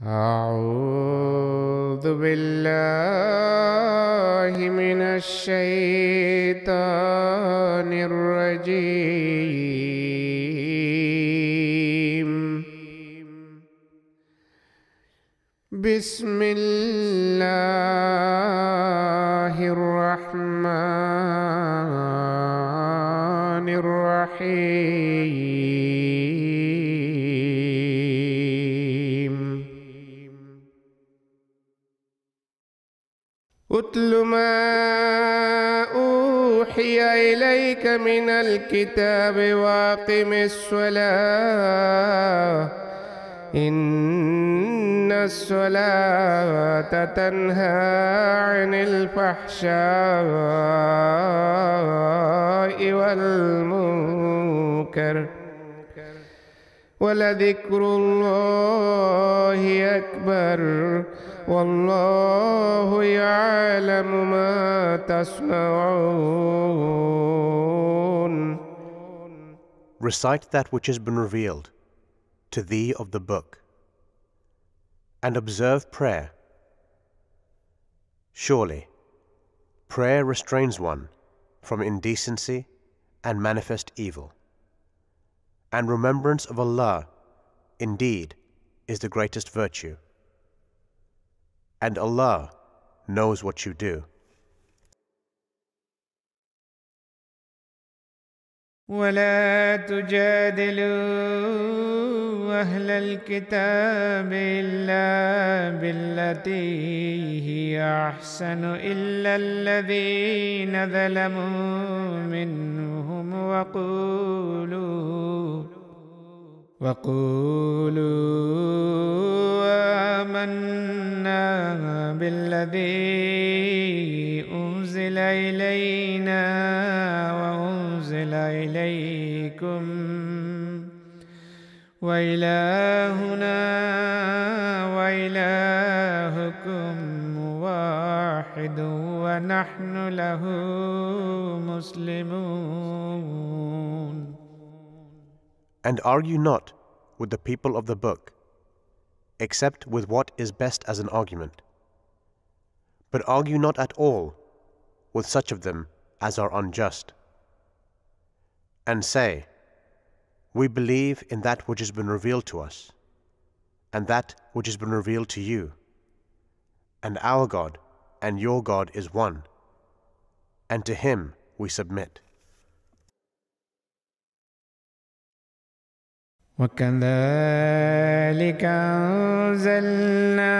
أعوذ بالله من الشيطان الرجيم. بسم الله الرحمن الرحيم. اتل ما أوحي إليك من الكتاب واقم الصلاة إن الصلاة تنهى عن الفحشاء والمنكر ولذكر الله أكبر والله يعلم ما تصنعون. Recite that which has been revealed to thee of the book, and observe prayer. Surely, prayer restrains one from indecency and manifest evil, and remembrance of Allah indeed is the greatest virtue, and Allah knows what you do. ولا تجادلوا أهل الكتاب إلا بالتي هي أحسن إلا الذين ظلموا منهم وقولوا آمنا بالذي أنزل إلينا وأنزل إليكم وإلهنا وإلهكم واحد ونحن له مسلمون. And argue not with the people of the book, except with what is best as an argument. But argue not at all with such of them as are unjust. And say, we believe in that which has been revealed to us, and that which has been revealed to you. And our God and your God is one, and to Him we submit. وكذلك أنزلنا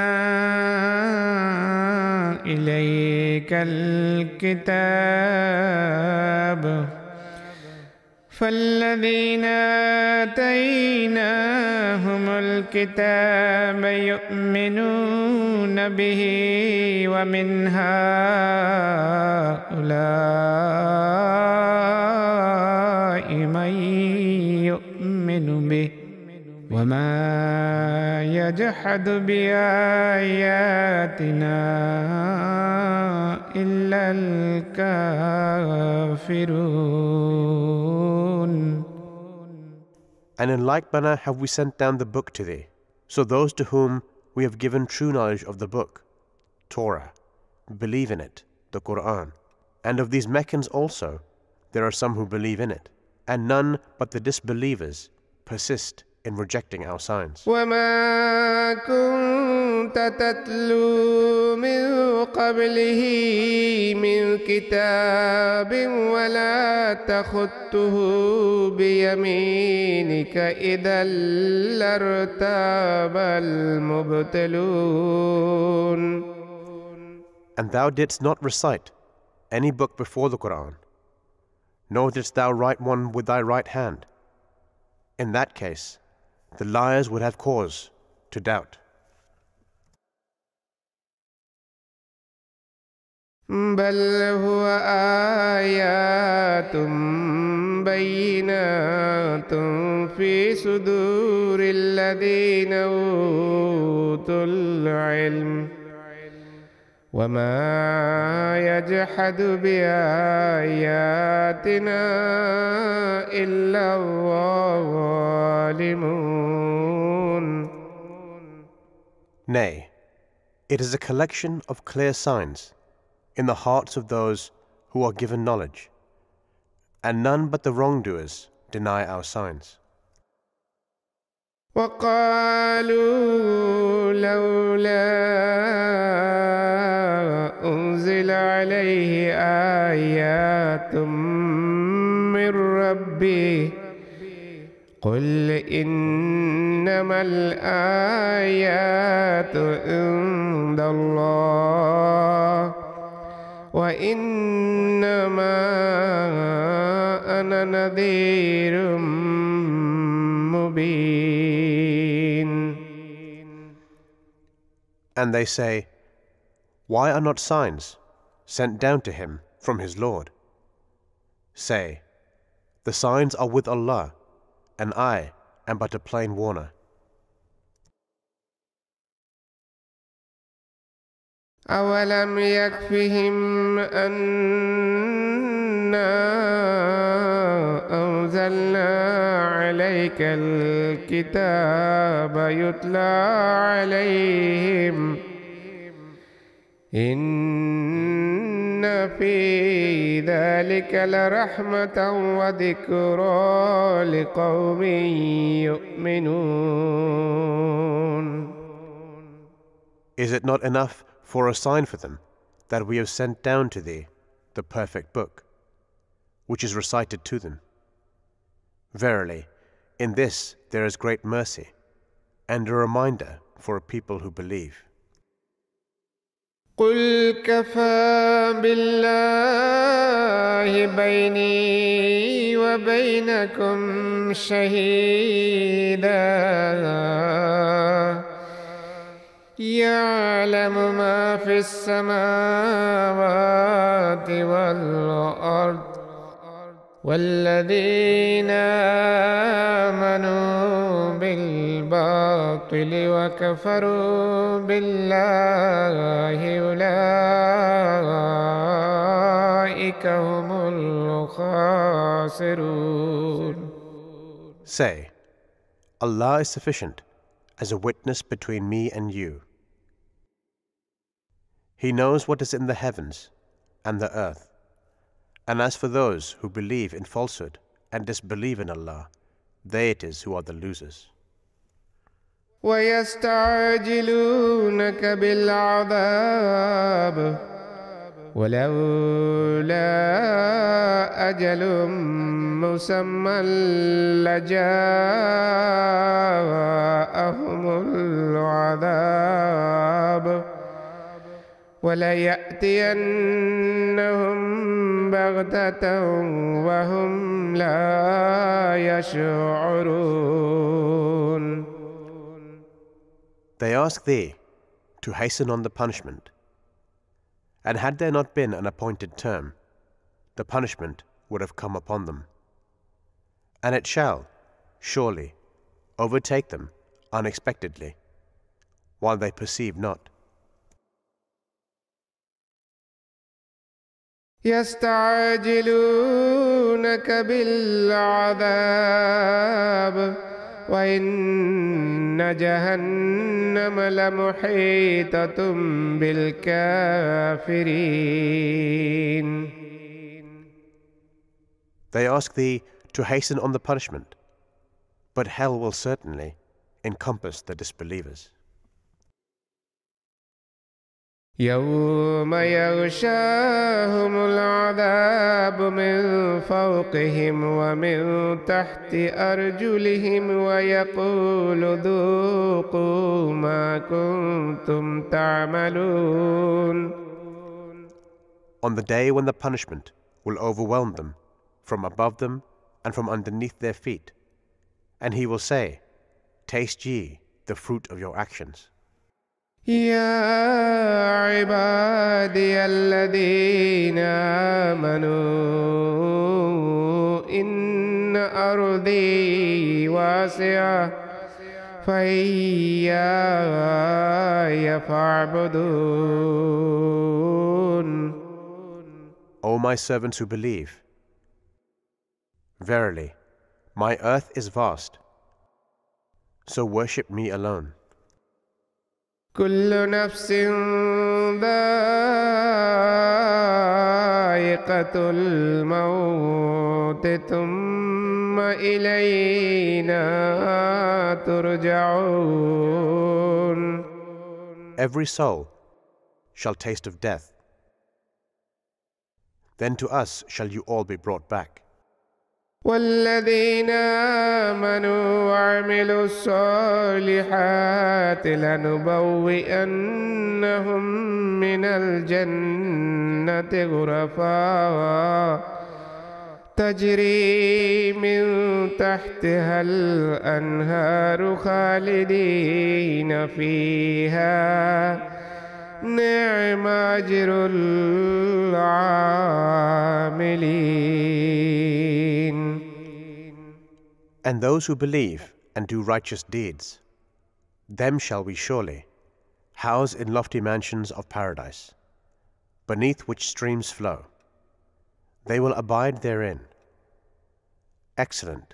إليك الكتاب فالذين آتيناهم الكتاب يؤمنون به ومن هؤلاء من يؤمن به وما يجحد بآياتنا إلا الكافرون. And in like manner have we sent down the book to thee. So those to whom we have given true knowledge of the book, Torah, believe in it, the Quran. And of these Meccans also, there are some who believe in it, and none but the disbelievers persist in rejecting our signs. وما كنت تتلو من قبله من كتاب ولا تخطه بيمينك إذا لارتاب المبطلون. And thou didst not recite any book before the Quran, nor didst thou write one with thy right hand. In that case, the liars would have cause to doubt. بل هو آيات بينات في صدور الذين أوتوا العلم وما يجحد بآياتنا إلا الظالمون. Nay, it is a collection of clear signs in the hearts of those who are given knowledge, and none but the wrongdoers deny our signs. وقالوا لولا أنزل عليه آيات من ربه قل إنما الآيات عند الله وإنما أنا نذير مبين. And they say, why are not signs sent down to him from his Lord? Say, the signs are with Allah, and I am but a plain warner. أولم يكفهم أنا أنزلنا عليك الكتاب يتلى عليهم إن في ذلك لرحمة وذكرى لقوم يؤمنون. Is it not enough for a sign for them that we have sent down to thee the perfect book, which is recited to them? Verily, in this there is great mercy, and a reminder for a people who believe. قل كفى بالله بيني وبينكم شهيدا يعلم ما في السماوات والأرض والذين آمنوا بالباطل وكفروا بالله أولئك هم الخاسرون. Say, Allah is sufficient as a witness between me and you. He knows what is in the heavens and the earth. And as for those who believe in falsehood and disbelieve in Allah, they it is who are the losers. ويستعجلونك بالعذاب ولولا أجل مسمى لجاءهم العذاب وليأتينهم بغتة وهم لا يشعرون. They ask thee to hasten on the punishment, and had there not been an appointed term, the punishment would have come upon them. And it shall, surely, overtake them unexpectedly, while they perceive not. يستعجلونك بالعذاب وإن جهنم لمحيطة بالكافرين. They ask thee to hasten on the punishment, but hell will certainly encompass the disbelievers. يوم يغشاهم العذاب من فوقهم ومن تحت أرجلهم ويقول ذوقوا ما كنتم تعملون. On the day when the punishment will overwhelm them from above them and from underneath their feet, and he will say, taste ye the fruit of your actions. يا عبادي الذين آمنوا إن أرضي واسعة فإياي فاعبدون. O my servants who believe, verily, my earth is vast, so worship me alone. كل نفس ذائقة الموت ثم إلينا ترجعون. Every soul shall taste of death. Then to us shall you all be brought back. والذين آمنوا وعملوا الصالحات لنبوئنهم من الجنة غرفا تجري من تحتها الأنهار خالدين فيها نعم أجر العاملين. And those who believe and do righteous deeds, them shall we surely house in lofty mansions of paradise, beneath which streams flow. They will abide therein. Excellent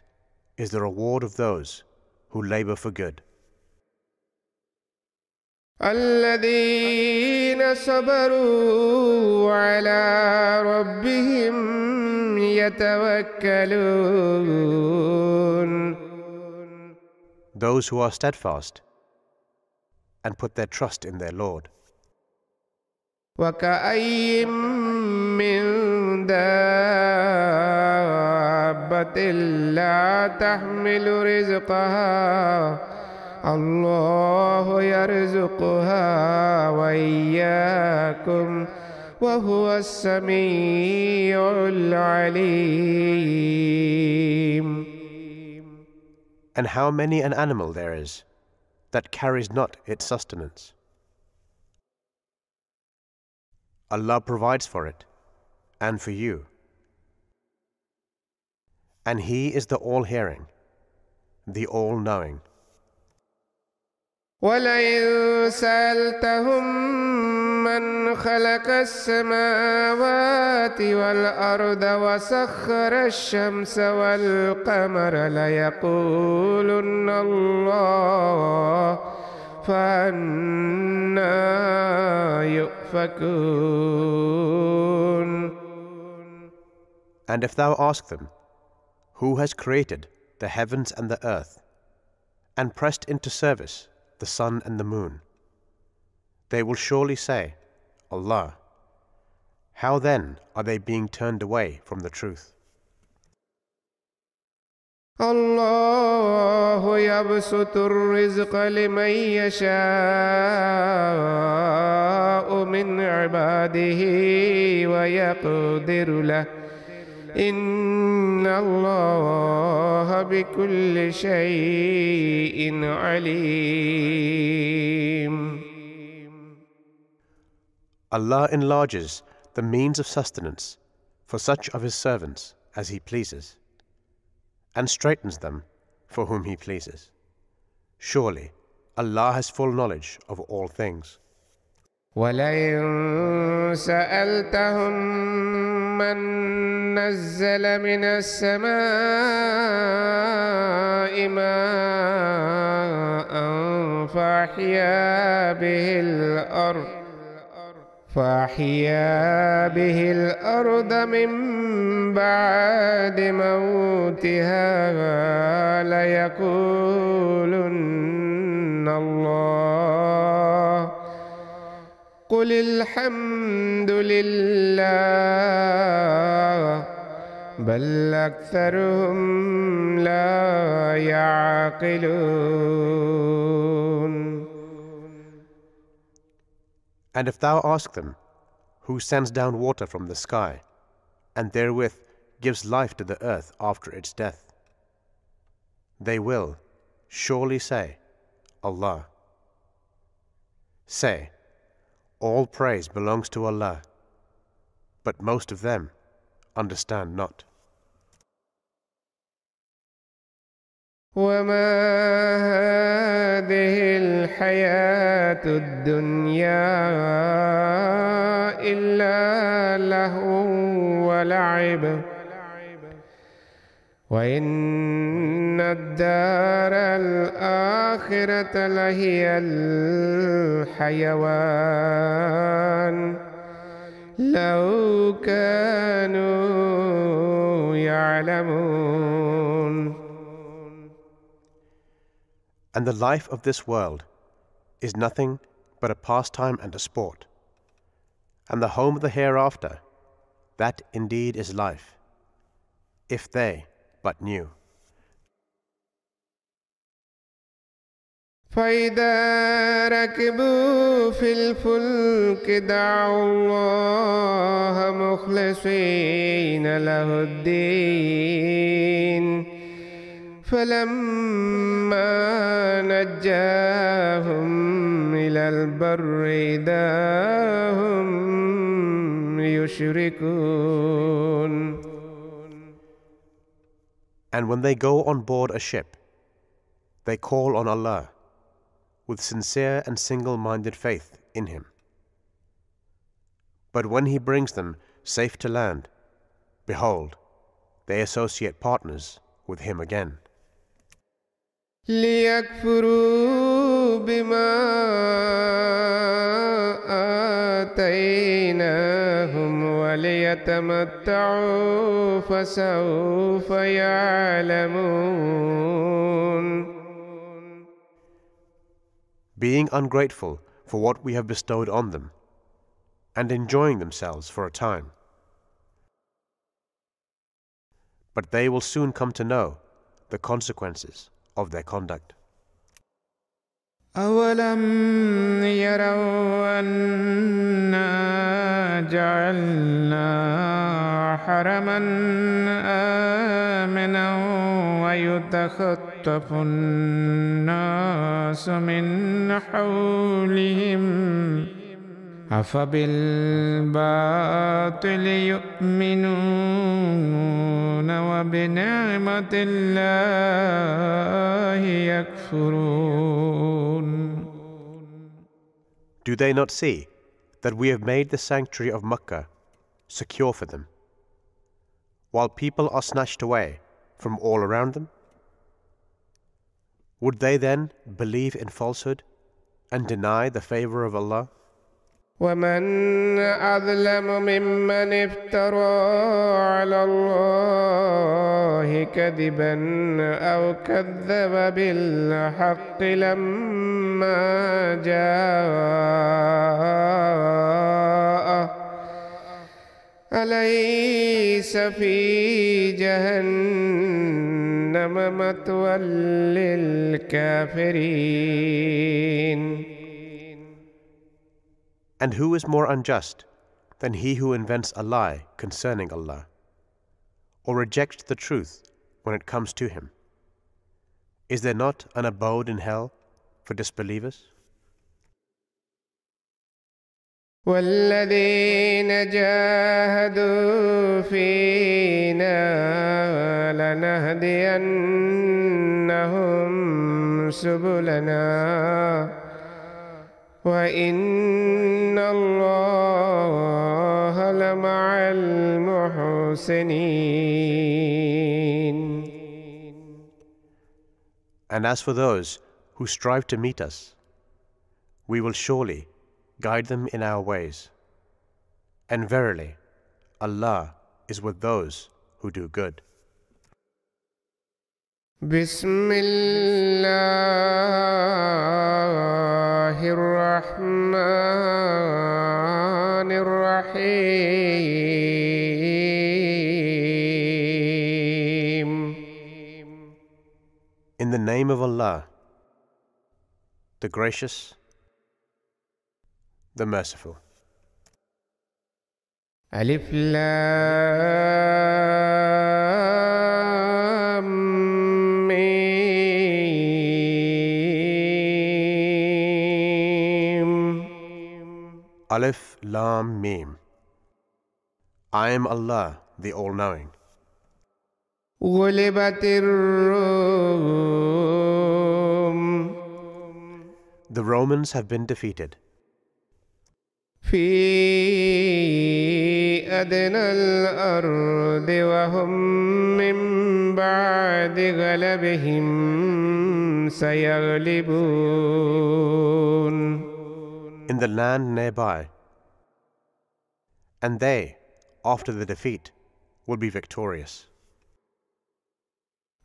is the reward of those who labor for good. الذين صبروا على ربهم يتوكلون. Those who are steadfast and put their trust in their Lord. وكأي من دابة لا تحمل رزقها الله يرزقها وإياكم وهو السميع العليم. And how many an animal there is that carries not its sustenance. Allah provides for it and for you. And He is the all-hearing, the all-knowing. ولئن سألتهم من خلق السماوات والأرض وسخر الشمس والقمر ليقولن الله فأنى يؤفكون. And if thou ask them, who has created the heavens and the earth, and pressed into service the sun and the moon, they will surely say, Allah. How then are they being turned away from the truth? الله يبسط الرزق لمن يشاء من عباده ويقدر له إن الله بكل شيء عليم. Allah enlarges the means of sustenance for such of His servants as He pleases, and straightens them for whom He pleases. Surely Allah has full knowledge of all things. ولئن سألتهم من نزل من السماء ماء فأحيا به الأرض من بعد موتها ليقولن الله قل الحمد لله بل أكثرهم لا يعقلون. And if thou ask them, who sends down water from the sky, and therewith gives life to the earth after its death, they will surely say, Allah. Say, all praise belongs to Allah, but most of them understand not. وما هذه الحياة الدنيا إلا لهو ولعب وإن الدار الآخرة لهي الحيوان لو كانوا يعلمون. And the life of this world is nothing but a pastime and a sport. And the home of the hereafter, that indeed is life, if they but knew. فإذا ركبوا في الفلك دعوا الله مخلصين له الدين فلما نجاهم إلى البر إذا هم يشركون. And when they go on board a ship, they call on Allah with sincere and single-minded faith in Him. But when He brings them safe to land, behold, they associate partners with Him again. ليكفروا بما آتيناهم وليتمتعوا فسوف يعلمون. Being ungrateful for what we have bestowed on them, and enjoying themselves for a time. But they will soon come to know the consequences of their conduct. أولم يروا أنا جعلنا حرما آمنا ويتخطف الناس من حولهم أفبالباطل يؤمنون وبنعمة الله يكفرون. Do they not see that we have made the sanctuary of Mecca secure for them, while people are snatched away from all around them? Would they then believe in falsehood and deny the favor of Allah? ومن أظلم ممن افترى على الله كذبا أو كذب بالحق لما جاءه أليس في جهنم مثوى للكافرين. And who is more unjust than he who invents a lie concerning Allah, or rejects the truth when it comes to him? Is there not an abode in hell for disbelievers? والذين جاهدوا فينا لنهدينهم سبلنا وإن الله لمع المحسنين. And as for those who strive to meet us, we will surely guide them in our ways. And verily, Allah is with those who do good. بسم الله الرحمن الرحيم. In the name of Allah, the Gracious, the Merciful. ألف لام ميم. Alif Lam Mim. I am Allah, the All-Knowing. غلبت الروم. The Romans have been defeated. في أدنى الأرض وهم من بعد غلبهم سيغلبون. In the land nearby, and they, after the defeat, will be victorious.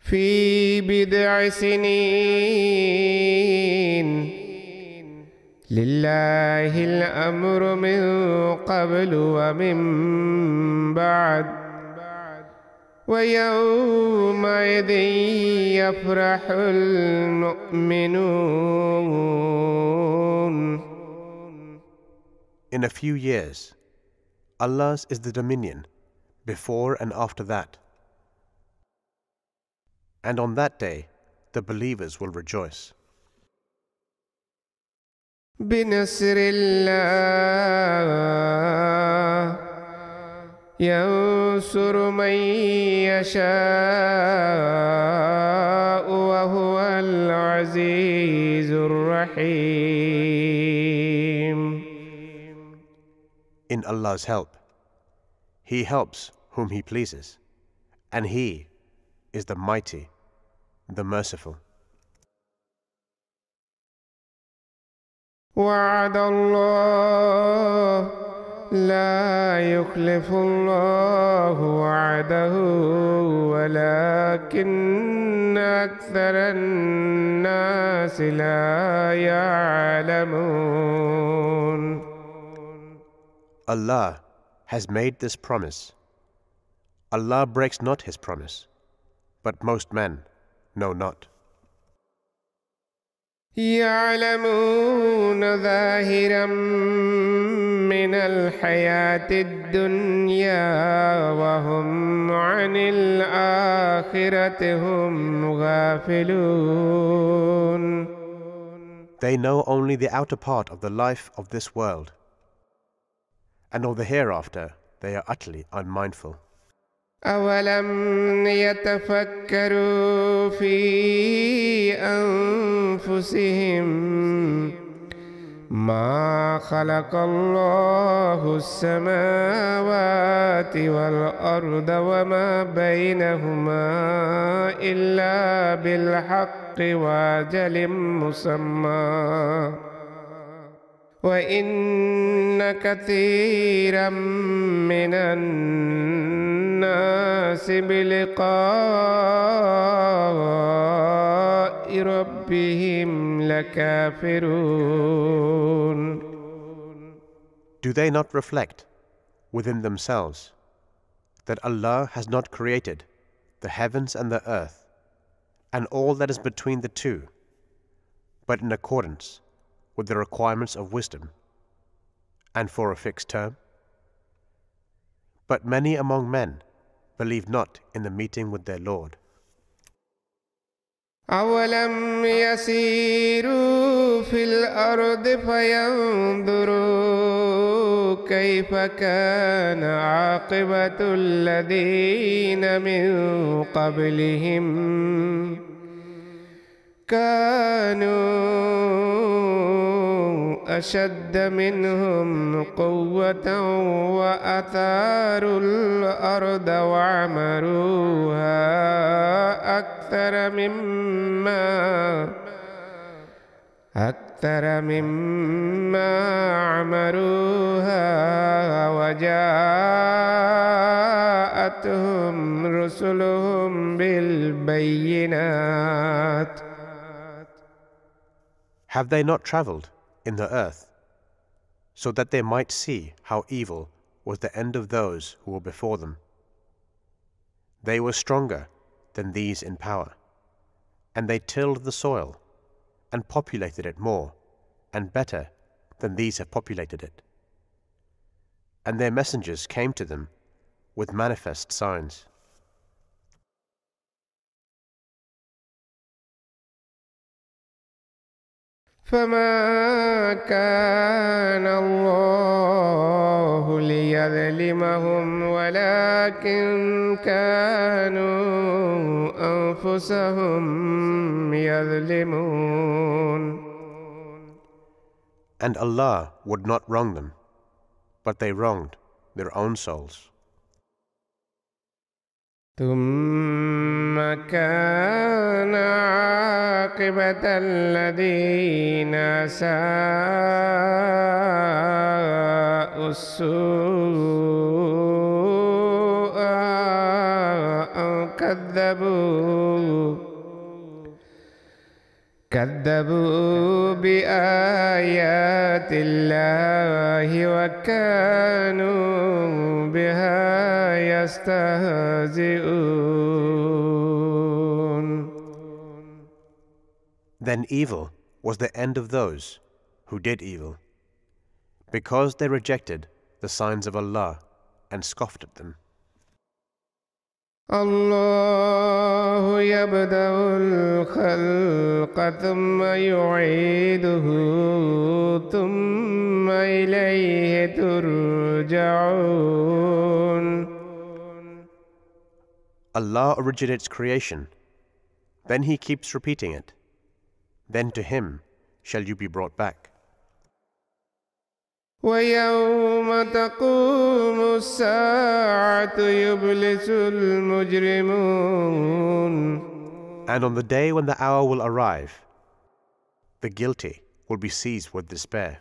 في بضع سنين لله الأمر من قبل ومن بعد ويومئذ يفرح المؤمنون. In a few years, Allah's is the dominion before and after that. And on that day, the believers will rejoice. بنصر الله ينصر من يشاء وهو العزيز الرحيم. In Allah's help, He helps whom He pleases, and He is the mighty, the merciful. وعد الله لا يخلف الله وعده ولكن أكثر الناس لا يعلمون. Allah has made this promise. Allah breaks not His promise, but most men know not. يعلمون ظاهرا من الحياة الدنيا وهم عن الآخرة هم غافلون. They know only the outer part of the life of this world, and of the hereafter they are utterly unmindful. أولم يتفكروا في أنفسهم ما خلق الله السماوات والأرض وما بينهما إلا بالحق وأجل مسمى وإن كثيرا من الناس بلقاء ربهم لكافرون. Do they not reflect within themselves that Allah has not created the heavens and the earth and all that is between the two, but in accordance with the requirements of wisdom and for a fixed term? But many among men believe not in the meeting with their Lord. أولم يسيروا في الأرض فينظروا كيف كان عاقبة الذين من قبلهم كانوا أشد منهم قوة وأثاروا الأرض وعمروها أكثر مما عمروها وجاءتهم رسلهم بالبينات. Have they not traveled in the earth so that they might see how evil was the end of those who were before them? They were stronger than these in power, and they tilled the soil and populated it more and better than these have populated it. And their messengers came to them with manifest signs. فما كان الله ليظلمهم ولكن كانوا أنفسهم يظلمون. And Allah would not wrong them, but they wronged their own souls. ثم كان عاقبة الذين أساءوا السوء أن كذبوا بآيات الله وكانوا بها يستهزئون. Then evil was the end of those who did evil, because they rejected the signs of Allah and scoffed at them. الله يبدأ الخلق ثم يعيده ثم إليه ترجعون. Allah originates creation, then He keeps repeating it, then to Him shall you be brought back. ويوم تقوم الساعة يبلس المجرمون. And on the day when the hour will arrive, the guilty will be seized with despair.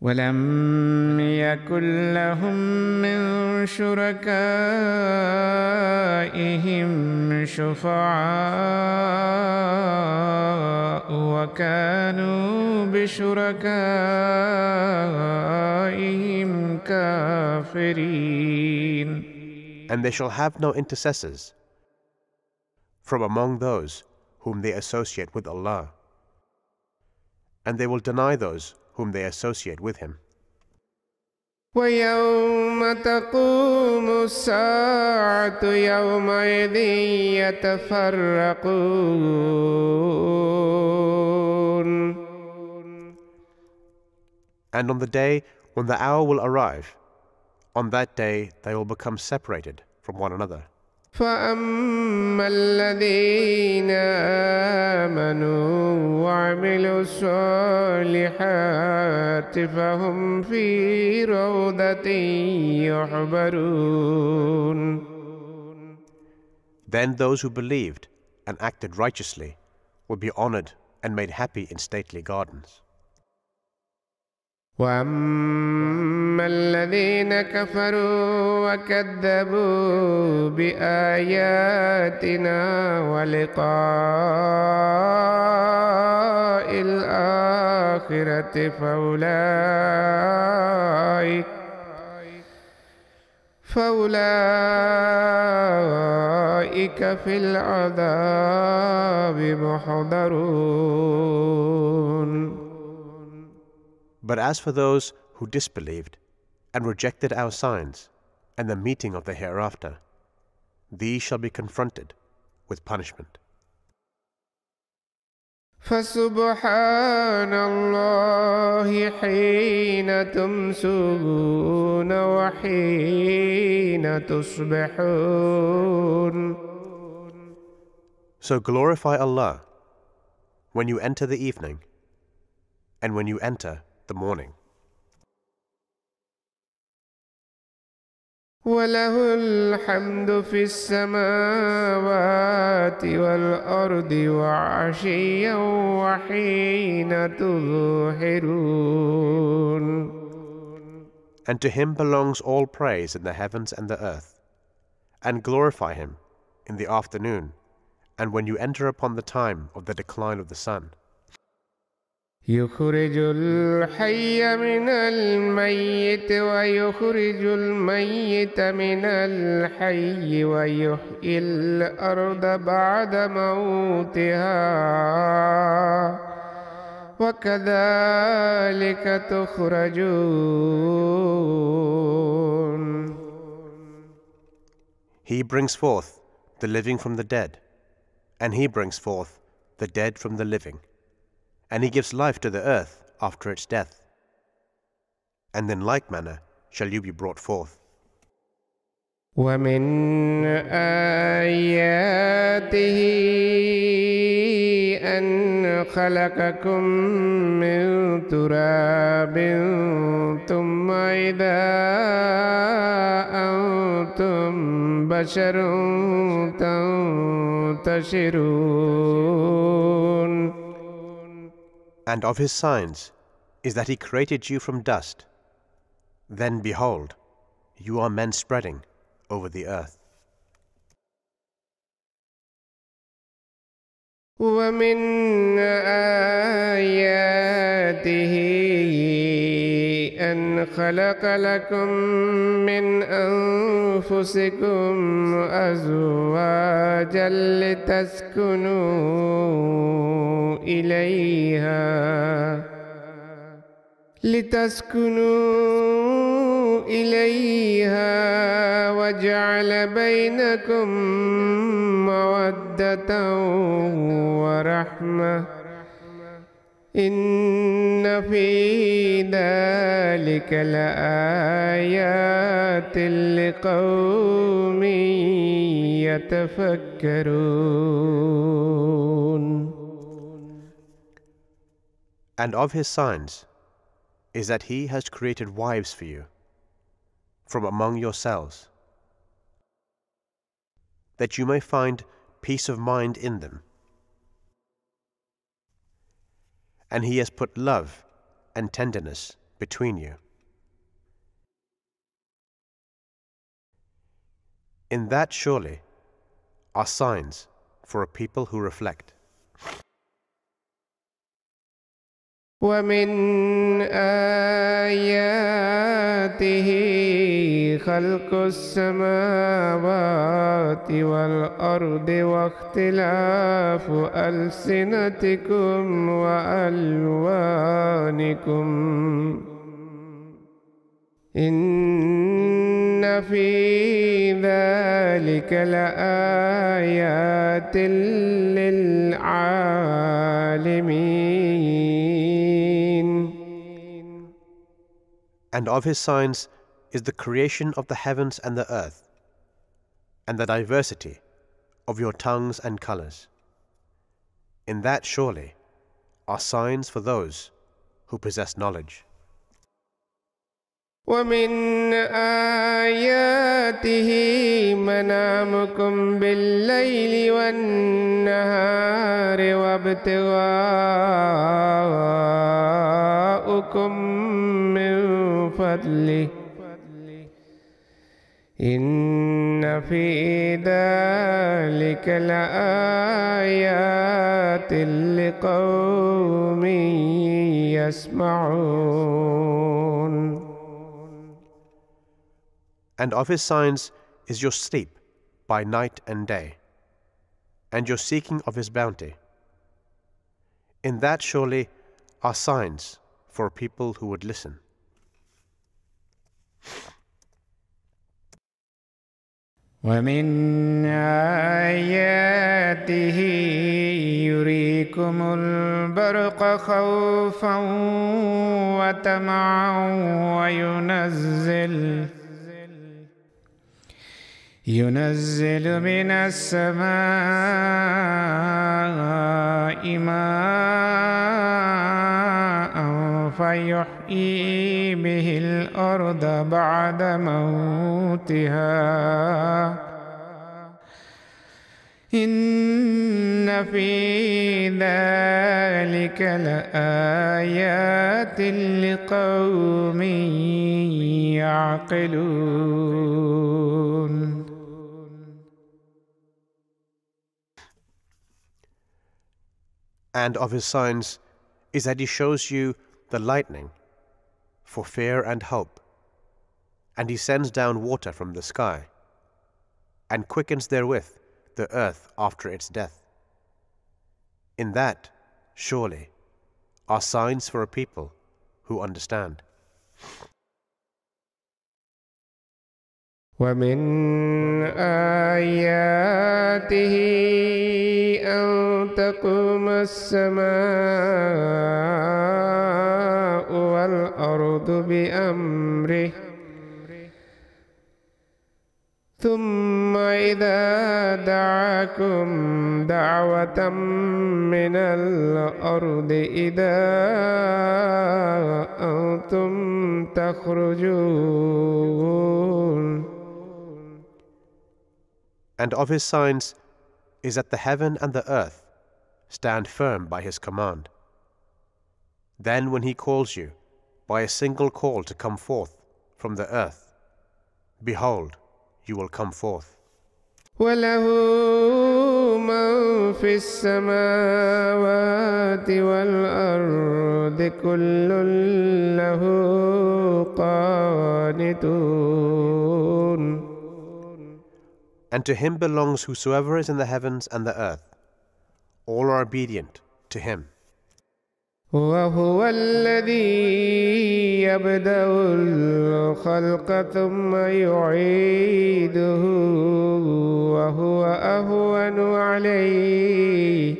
ولم يكن لهم من شركائهم شفعاء وكانوا بشركائهم كافرين. And they shall have no intercessors from among those whom they associate with Allah, and they will deny those whom they associate with Him. ويوم تقوم الساعة يومئذ يتفرقون. And on the day when the hour will arrive, on that day they will become separated from one another. فأما الذين آمنوا وعملوا الصالحات فهم في روضة يحبرون. Then those who believed and acted righteously will be honored and made happy in stately gardens. وأما الذين كفروا وكذبوا بآياتنا ولقاء الآخرة فأولئك في العذاب محضرون. But as for those who disbelieved and rejected our signs and the meeting of the hereafter, these shall be confronted with punishment. فسبحان الله حين تمسون وحين تصبحون. So glorify Allah when you enter the evening and when you enter the morning. وله الحمد في السماوات والأرض وعشيا وحين تظهرون. And to Him belongs all praise in the heavens and the earth, and glorify Him in the afternoon and when you enter upon the time of the decline of the sun. يخرج الحي من الميت ويخرج الميت من الحي ويحيي الأرض بعد موتها وكذلك تخرجون. He brings forth the living from the dead, and He brings forth the dead from the living, and He gives life to the earth after its death. And in like manner shall you be brought forth. ومن آياته أن خلقكم من تراب ثم إذا وأنتم بشر تنتشرون. And of his signs is that he created you from dust. Then behold, you are men spreading over the earth. ومن آياته أن خلق لكم من أنفسكم أزواجا لتسكنوا إليها وجعل بينكم مودة ورحمة إن في ذلك لآيات لقوم يتفكرون. And of his signs is that he has created wives for you from among yourselves, that you may find peace of mind in them. And he has put love and tenderness between you. In that surely are signs for a people who reflect. ومن آياته خلق السماوات والأرض واختلاف ألسنتكم وألوانكم إن في ذلك لآيات للعالمين. And of his signs is the creation of the heavens and the earth, and the diversity of your tongues and colors. In that surely are signs for those who possess knowledge. ومن آياته منامكم بالليل والنهار وابتغاؤكم من فضله إن في ذلك لآيات لقوم يسمعون. And of his signs is your sleep by night and day, and your seeking of his bounty. In that surely are signs for people who would listen. ومن آياته يريكم البرق خوفا وطمعا ينزل من السماء ماء فيحيي به الأرض بعد موتها إن في ذلك لآيات لقوم يعقلون. And of his signs is that he shows you the lightning for fear and hope, and he sends down water from the sky, and quickens therewith the earth after its death. In that, surely, are signs for a people who understand. ومن آياته أن تقوم السماء والأرض بأمره ثم إذا دعاكم دعوة من الأرض إذا أنتم تخرجون And of his signs is that the heaven and the earth stand firm by his command. Then when he calls you by a single call to come forth from the earth, behold, you will come forth. وله من في السماوات والأرض كل له قانتون. And to him belongs whosoever is in the heavens and the earth. All are obedient to him. وهو الذي يبدأ الخلق ثم يعيده وهو أهون عليه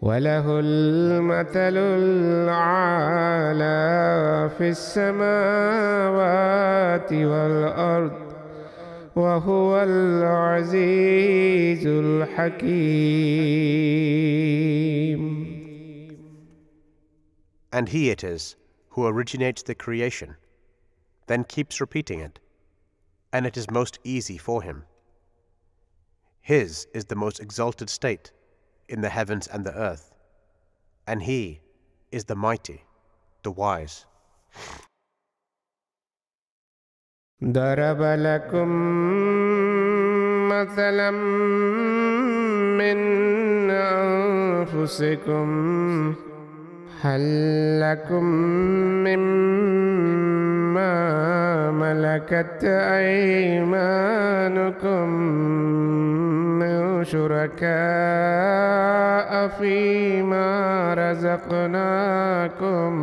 وله المثل الأعلى في السماوات والأرض وهو العزيز الحكيم. And he it is who originates the creation, then keeps repeating it, and it is most easy for him. His is the most exalted state in the heavens and the earth, and he is the mighty, the wise. ضرب لكم مثلا من أنفسكم هل لكم مما ملكت أيمانكم من شركاء فيما رزقناكم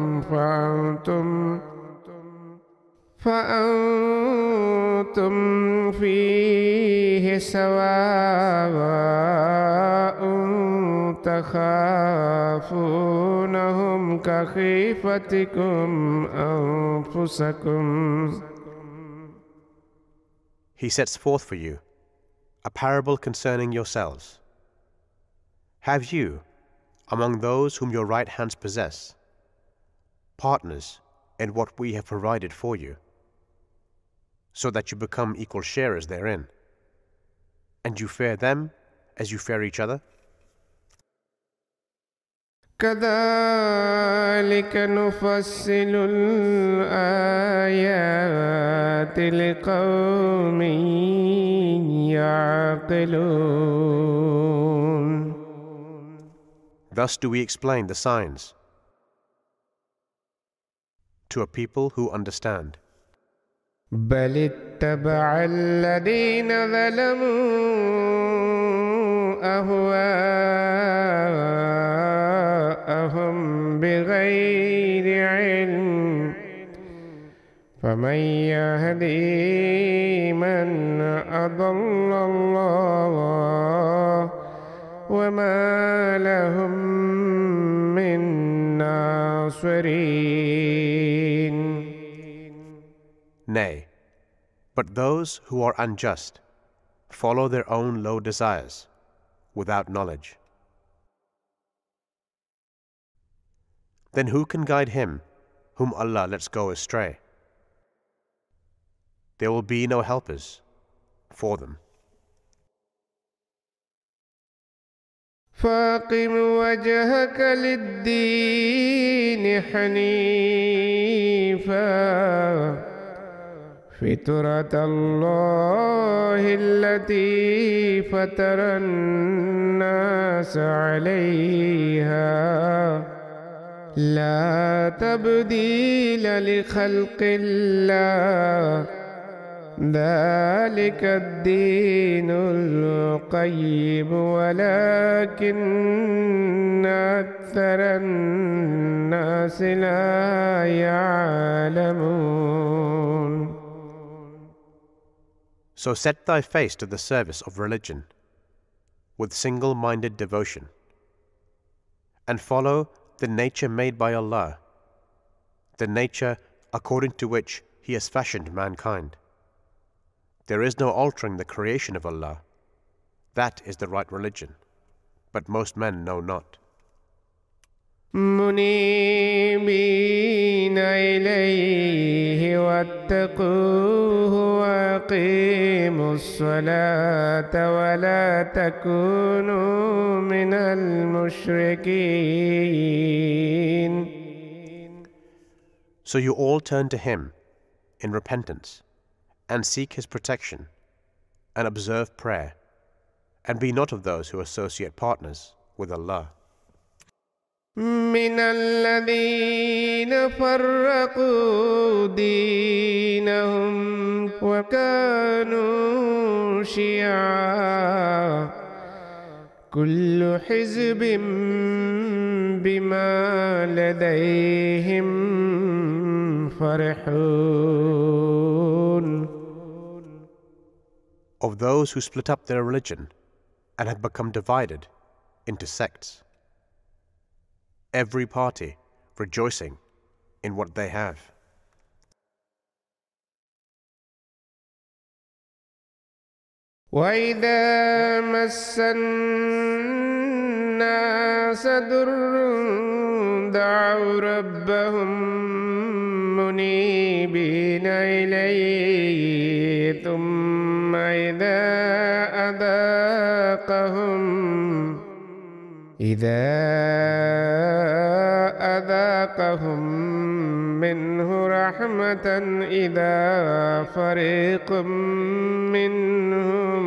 فأنتم فيه سواء تخافونهم كخيفتكم أنفسكم. He sets forth for you a parable concerning yourselves. Have you, among those whom your right hands possess, partners in what we have provided for you, so that you become equal sharers therein, and you fear them as you fear each other? كذلك نفصل الآيات لقوم يعقلون. Thus do we explain the signs to a people who understand. بل اتبع الذين ظلموا أهواءهم بغير علم فمن يهدي من أضل الله وما لهم من ناصرين. Nay, but those who are unjust follow their own low desires without knowledge. Then who can guide him whom Allah lets go astray? There will be no helpers for them. فاقم وجهك للدين حنيفا فطرة الله التي فطر الناس عليها لا تبديل لخلق الله ذلك الدين القيم ولكن أكثر الناس لا يعلمون. So set thy face to the service of religion with single-minded devotion, and follow the nature made by Allah, the nature according to which He has fashioned mankind. There is no altering the creation of Allah. That is the right religion, but most men know not. منيبين إليه واتقوه وأقيموا الصلاة ولا تكونوا من المشركين. So you all turn to him in repentance and seek his protection and observe prayer, and be not of those who associate partners with Allah. من الذين فرقوا دينهم وكانوا شيعا كل حزب بما لديهم فرحون. Of those who split up their religion and have become divided into sects, every party rejoicing in what they have. وإذا مس الناس ضر دعوا ربهم منيبين إليه ثم إذا أذاقهم منه رحمة إذا فريق منهم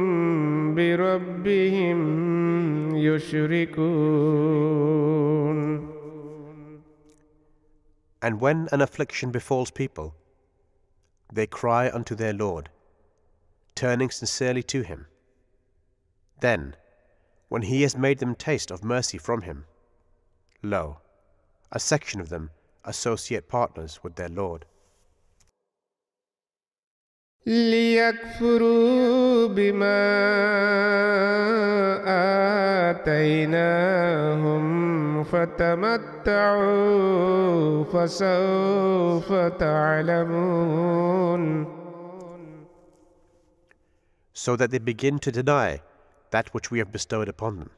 بربهم يشركون. And when an affliction befalls people, they cry unto their Lord, turning sincerely to him. Then, when he has made them taste of mercy from him, lo, a section of them associate partners with their Lord. ليكفروا بما آتيناهم فتمتعوا فسوف تعلمون. So that they begin to deny that which we have bestowed upon them.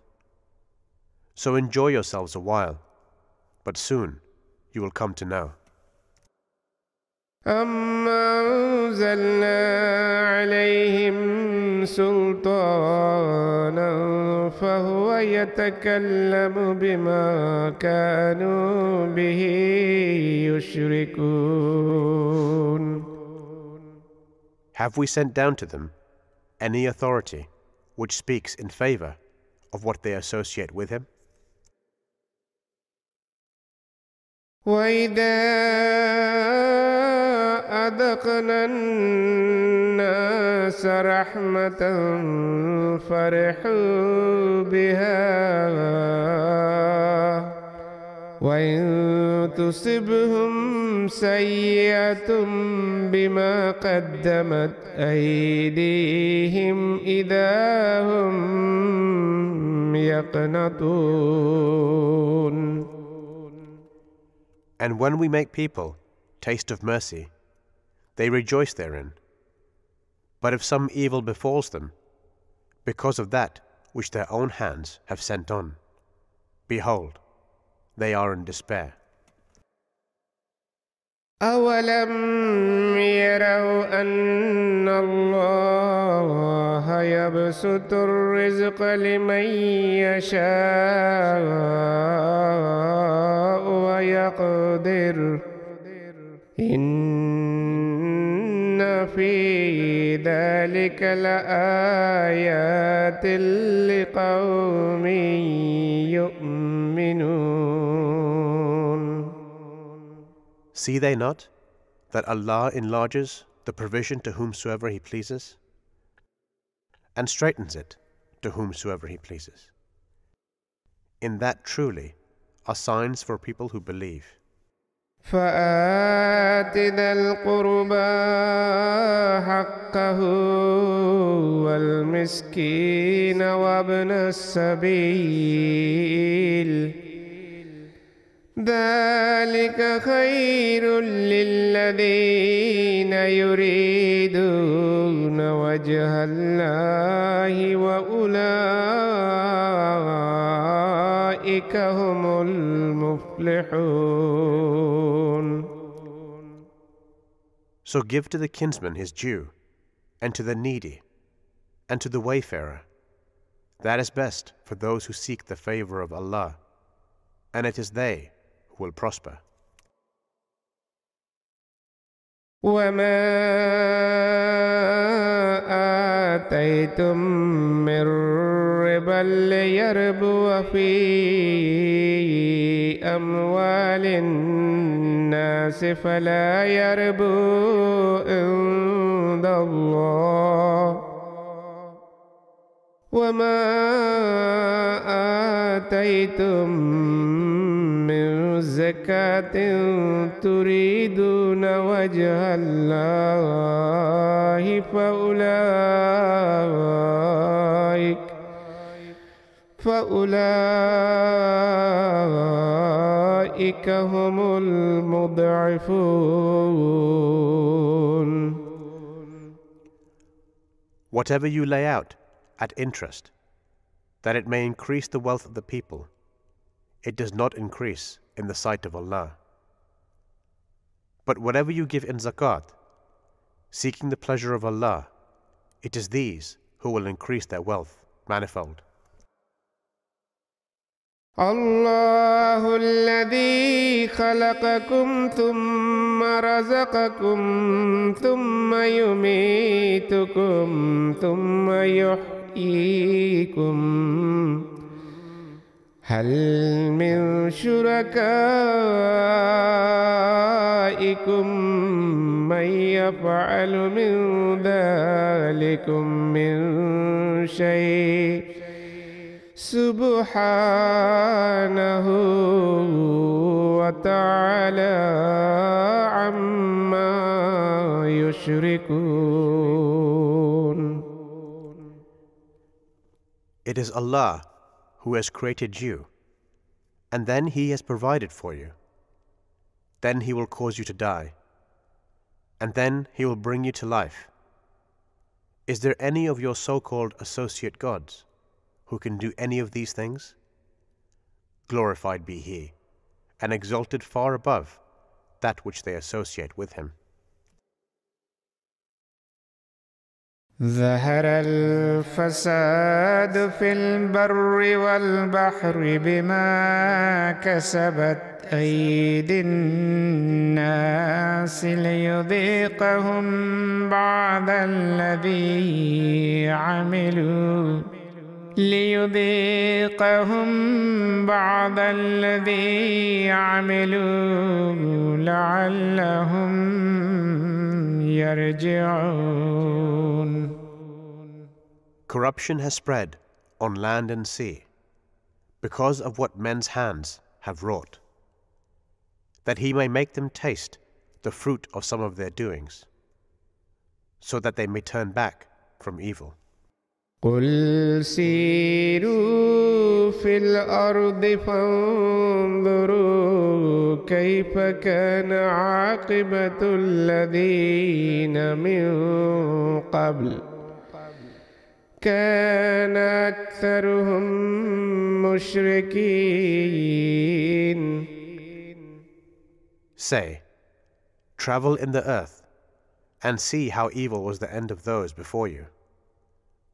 So enjoy yourselves a while, but soon you will come to know. أما أنزلنا عليهم سلطانا فهو يتكلم بما كانوا به يشركون. Have we sent down to them any authority which speaks in favor of what they associate with him? وإذا أذقنا الناس رحمة فرحوا بها وإن تصبهم سيئة بما قدمت أيديهم إذا هم يقنطون. And when we make people taste of mercy, they rejoice therein. But if some evil befalls them, because of that which their own hands have sent on, behold, they are in despair. أولم يروا أن الله يبسط الرزق لمن يشاء ويقدر إن في ذلك لآيات لقوم يؤمنون. See they not that Allah enlarges the provision to whomsoever He pleases, and straightens it to whomsoever He pleases? In that truly are signs for people who believe. فآت ذا القربى حقه والمسكين وابن السبيل ذلك خير للذين يريدون وجه الله وأولئك هم المفلحون. So give to the kinsman his due, and to the needy, and to the wayfarer. That is best for those who seek the favor of Allah, and it is they who will prosper. وما آتيتم من ربا ليربو في أموال الناس فلا يربو عند الله وما آتيتم من زكاة تريدون وجه الله فأولئك هم المضعفون. Whatever you lay out at interest, that it may increase the wealth of the people, it does not increase in the sight of Allah. But whatever you give in zakat, seeking the pleasure of Allah, it is these who will increase their wealth manifold. الله الذي خلقكم ثم رزقكم ثم يميتكم ثم يحييكم هل من شركائكم من يفعل من ذلكم من شيء سبحانه وتعالى عما يشركون. It is Allah who has created you, and then He has provided for you. Then He will cause you to die, and then He will bring you to life. Is there any of your so-called associate gods who can do any of these things? Glorified be He, and exalted far above that which they associate with Him. ظهر الفساد في البر والبحر بما كسبت أيدي الناس ليذيقهم بعض الذي عملوا لعلهم يرجعون. Corruption has spread on land and sea because of what men's hands have wrought, that He may make them taste the fruit of some of their doings, so that they may turn back from evil. قل سيروا في الأرض فانظروا كيف كان عاقبة الذين من قبل كان أكثرهم مشركين. Say, travel in the earth and see how evil was the end of those before you.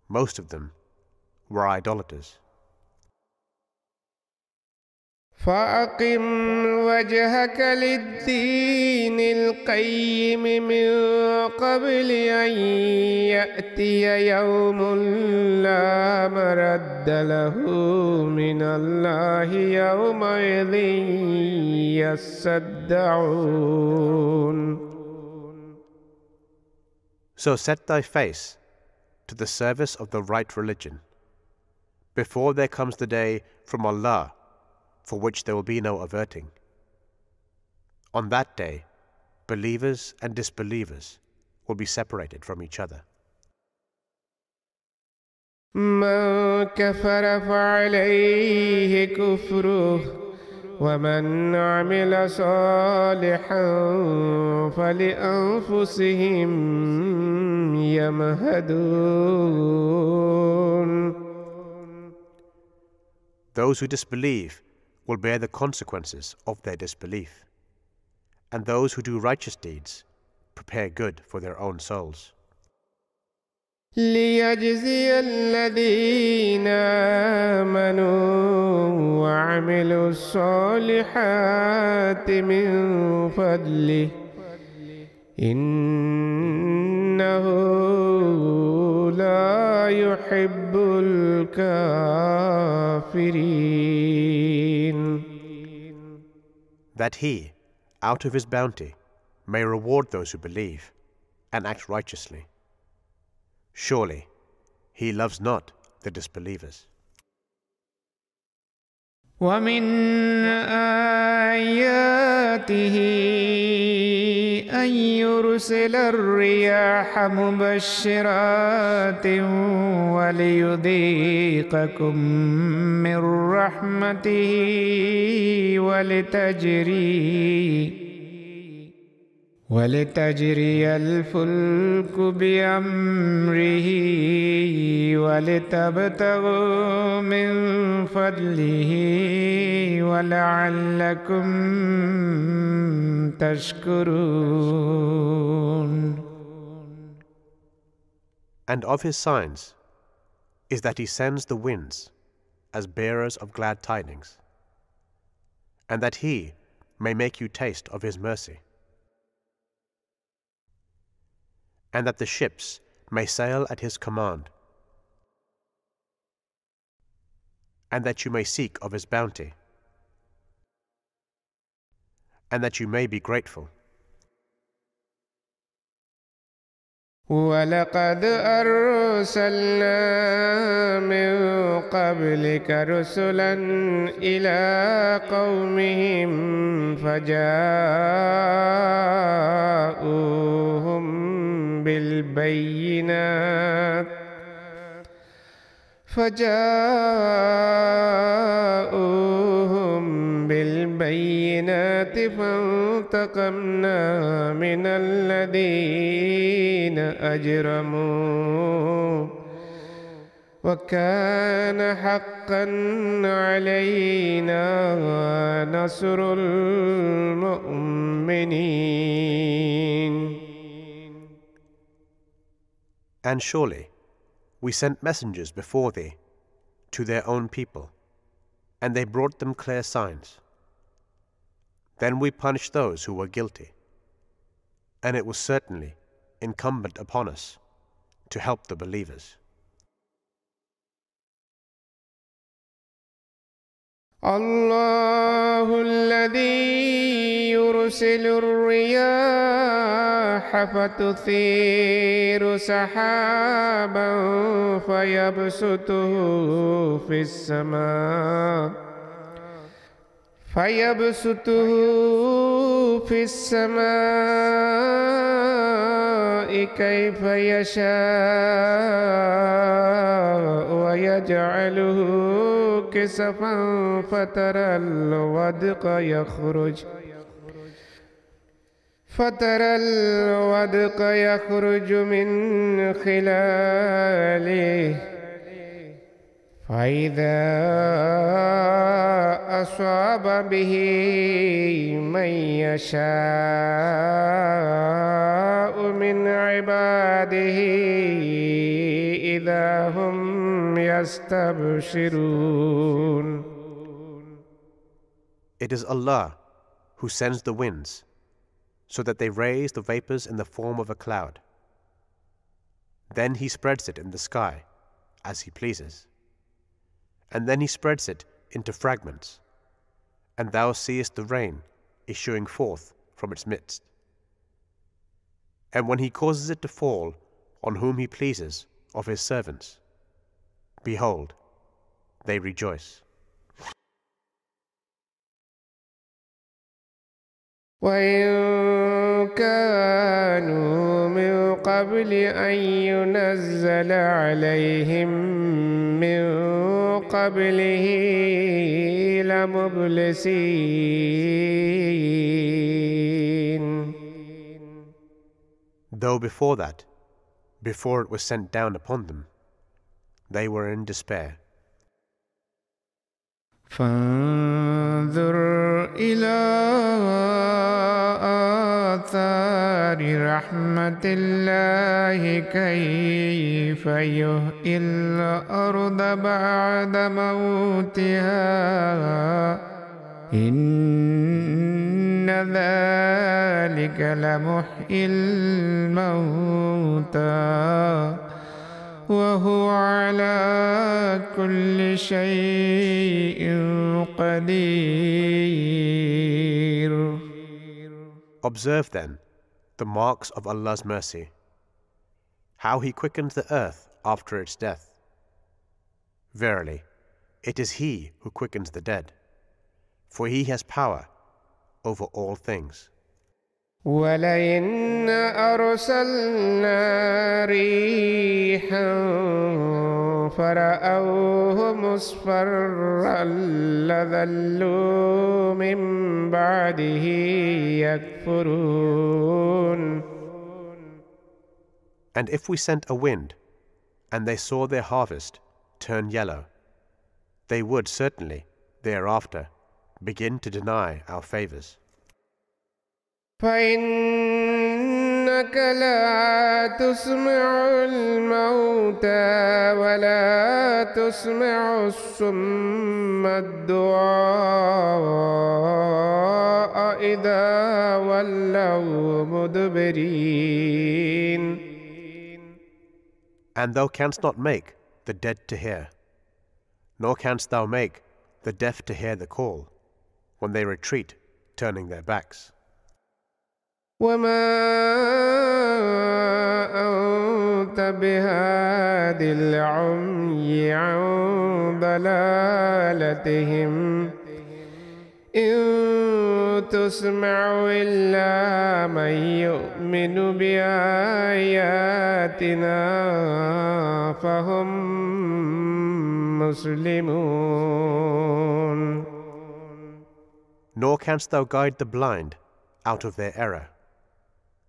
Most of them were idolaters. فأقم وجهك للدين القيم من قبل أن يأتي يوم لا مرد له من الله يومئذ يصدعون. So set thy face to the service of the right religion, before there comes the day from Allah for which there will be no averting. On that day, believers and disbelievers will be separated from each other. من كفر فعليه كفره ومن عمل صالحا فلأنفسهم يمهدون. Those who disbelieve will bear the consequences of their disbelief, and those who do righteous deeds prepare good for their own souls. ليجزي الذين آمنوا وعملوا الصالحات من فضله إنه لا يحب الكافرين. That He, out of His bounty, may reward those who believe and act righteously. Surely, He loves not the disbelievers. ومن آياته أن يرسل الرياح مبشرات وليذيقكم من رحمته ولتجري الفلك بأمره ولتبتغوا من فضله ولعلكم تشكرون. And of His signs is that He sends the winds as bearers of glad tidings, and that He may make you taste of His mercy, and that the ships may sail at His command, and that you may seek of His bounty, and that you may be grateful. ولقد أرسلنا من قبلك رسلا إلى قومهم فجاءوهم بالبينات فانتقمنا من الذين أجرموا وكان حقا علينا نصر المؤمنين. And surely we sent messengers before thee to their own people, and they brought them clear signs. Then we punished those who were guilty, and it was certainly incumbent upon us to help the believers. الله الذي يرسل الرياح فتثير سحابا فيبسطه في السماء كيف يشاء ويجعله كسفا فترى الودق يخرج من خلاله فإذا أصاب به من يشاء من عباده إذا هم يستبشرون. It is Allah who sends the winds, so that they raise the vapors in the form of a cloud. Then He spreads it in the sky, as He pleases. And then He spreads it into fragments, and thou seest the rain issuing forth from its midst. And when He causes it to fall on whom He pleases of His servants, behold, they rejoice. وإن كانوا من قبل أن ينزل عليهم من قبله لمبلسين. Though before that, before it was sent down upon them, they were in despair. فانظر إلى آثار رحمة الله كيف يحيي الأرض بعد موتها إن ذلك لمحيي الموتى وهو على كل شيء قدير. Observe then the marks of Allah's mercy, how He quickens the earth after its death. Verily, it is He who quickens the dead, for He has power over all things. ولئن أرسلنا ريحا فرأوه مصفرا لظلوا من بعده يكفرون. And if we sent a wind, and they saw their harvest turn yellow, they would certainly, thereafter, begin to deny our favors. فإنك لا تسمع الموتى ولا تسمع الصم الدعاء إذا ولوا مدبرين. And thou canst not make the dead to hear, nor canst thou make the deaf to hear the call, when they retreat, turning their backs. وما أنت بهاد العمي عن ضلالتهم إن تسمع إلا من يؤمن بآياتنا فهم مسلمون. Nor canst thou guide the blind out of their error.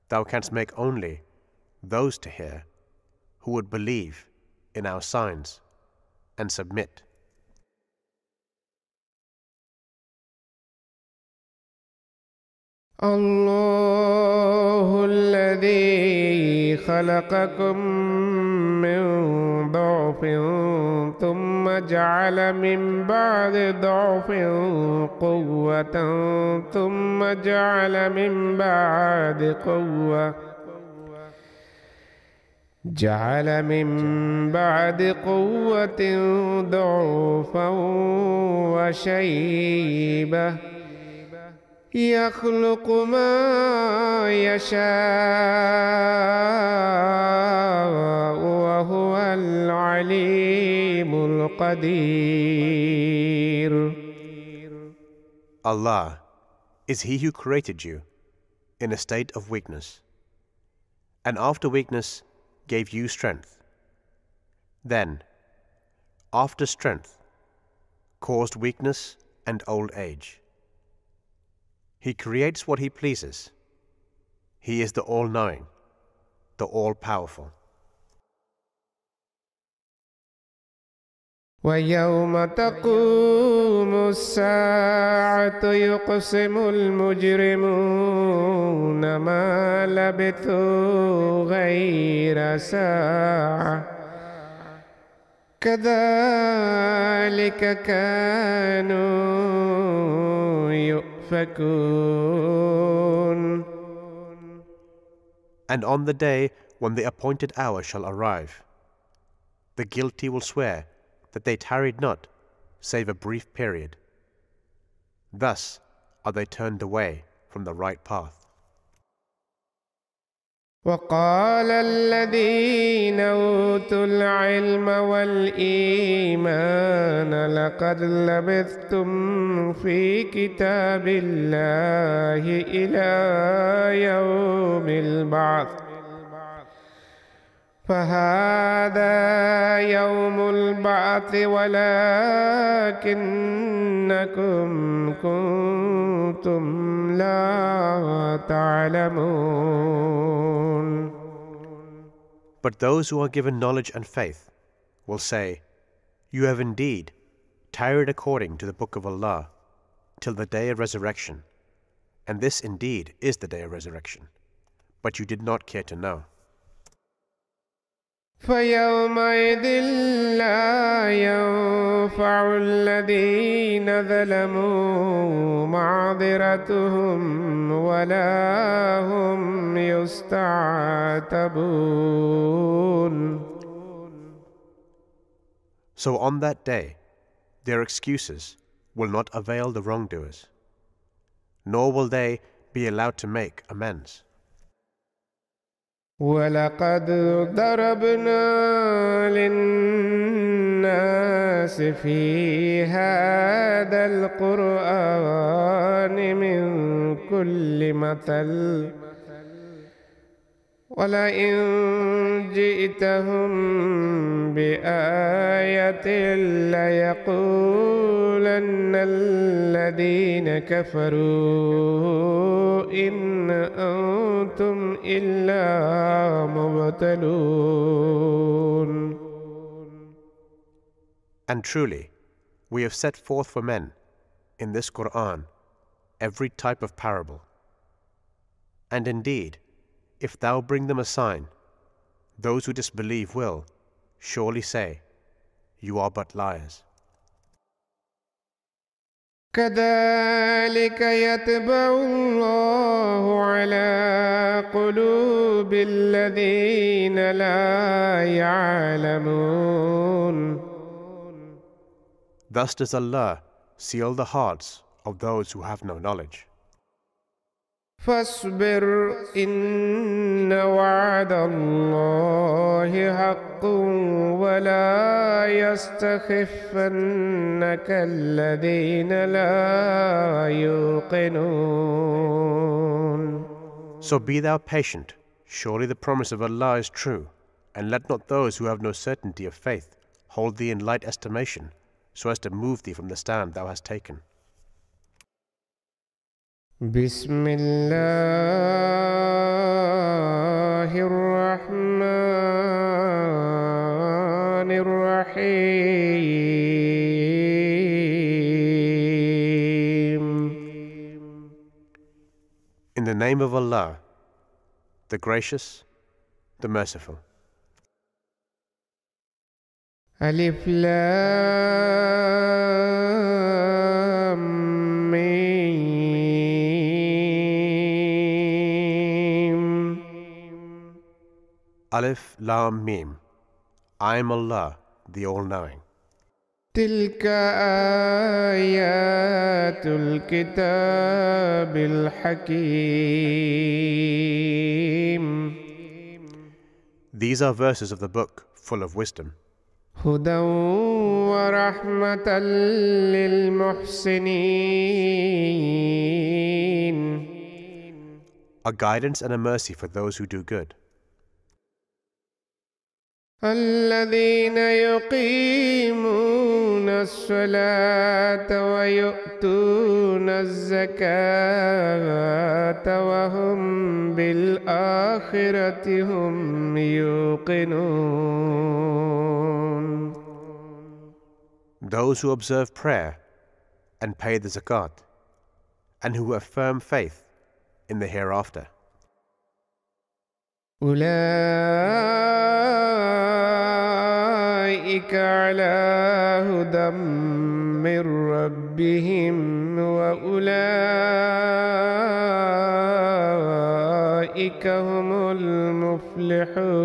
Thou canst make only those to hear who would believe in our signs and submit. الله الذي خلقكم من ضعف ثم جعل من بعد ضعف قوة ثم جعل من بعد قوة ضعفا وشيبة يخلق ما يشاء وهو العليم القدير. Allah is He who created you in a state of weakness, and after weakness gave you strength. Then, after strength, caused weakness and old age. He creates what He pleases. He is the all-knowing, the all-powerful. ويوم تقوم الساعة يقسم المجرمون ما لبثوا غير ساعة كذلك كانوا يؤفكون. And on the day when the appointed hour shall arrive, the guilty will swear that they tarried not save a brief period. Thus are they turned away from the right path. وقال الذين أوتوا العلم والإيمان لقد لبثتم في كتاب الله إلى يوم البعث فهذا يوم البعث ولكنكم كنتم لا تعلمون. But those who are given knowledge and faith will say, You have indeed tarried according to the book of Allah till the day of resurrection, And this indeed is the day of resurrection, but you did not care to know. فيومئذ لا ينفع الذين ظلموا معذرتهم ولا هم يستعتبون. So on that day, their excuses will not avail the wrongdoers, nor will they be allowed to make amends. ولقد ضربنا للناس في هذا القرآن من كل مثل ولئن جئتهم بآية ليقولن الذين كفروا إن أنتم إلا مبتلون. And truly, we have set forth for men in this Quran every type of parable. And indeed, if thou bring them a sign, those who disbelieve will surely say, you are but liars. كذلك يطبع الله على قلوب الذين لا يعلمون. Thus does Allah seal the hearts of those who have no knowledge. فاصبر إن وعد الله حق ولا يستخفنك الذين لا يوقنون. So be thou patient, surely the promise of Allah is true, and let not those who have no certainty of faith hold thee in light estimation, so as to move thee from the stand thou hast taken. بسم الله الرحمن الرحيم. In the name of Allah, the Gracious, the Merciful. ألف لام ميم. Alif Lam Mim. I am Allah, the All-Knowing. تلك آيات الكتاب الحكيم. These are verses of the book full of wisdom, هدى ورحمة للمحسنين. a guidance and a mercy for those who do good, الذين يقيمون الصلاة ويؤتون الزكاة وهم بالآخرة هم يوقنون. those who observe prayer and pay the zakat, and who have firm faith in the hereafter. أولئك على هدى من ربهم وأولئك هم المفلحون.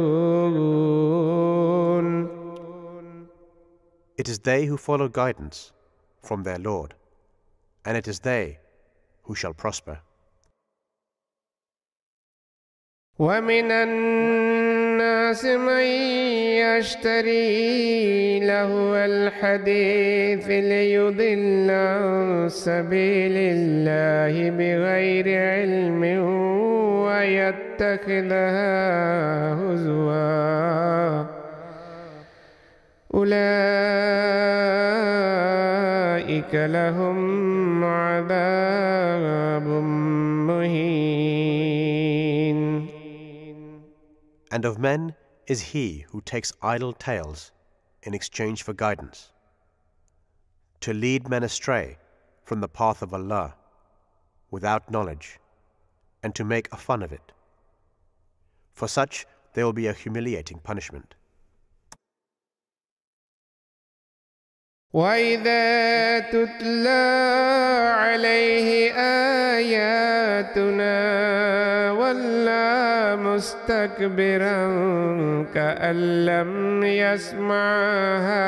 It is they who follow guidance from their Lord, and it is they who shall prosper. ومن الناس من يشتري لهو الحديث ليضل عن سبيل الله بغير علم ويتخذها هزوا أولئك لهم عذاب مهين. And of men is he who takes idle tales in exchange for guidance, to lead men astray from the path of Allah. without knowledge, and to make a fun of it. For such there will be a humiliating punishment. وإذا تتلى عليه آياتنا ولى مستكبرا كأن لم يسمعها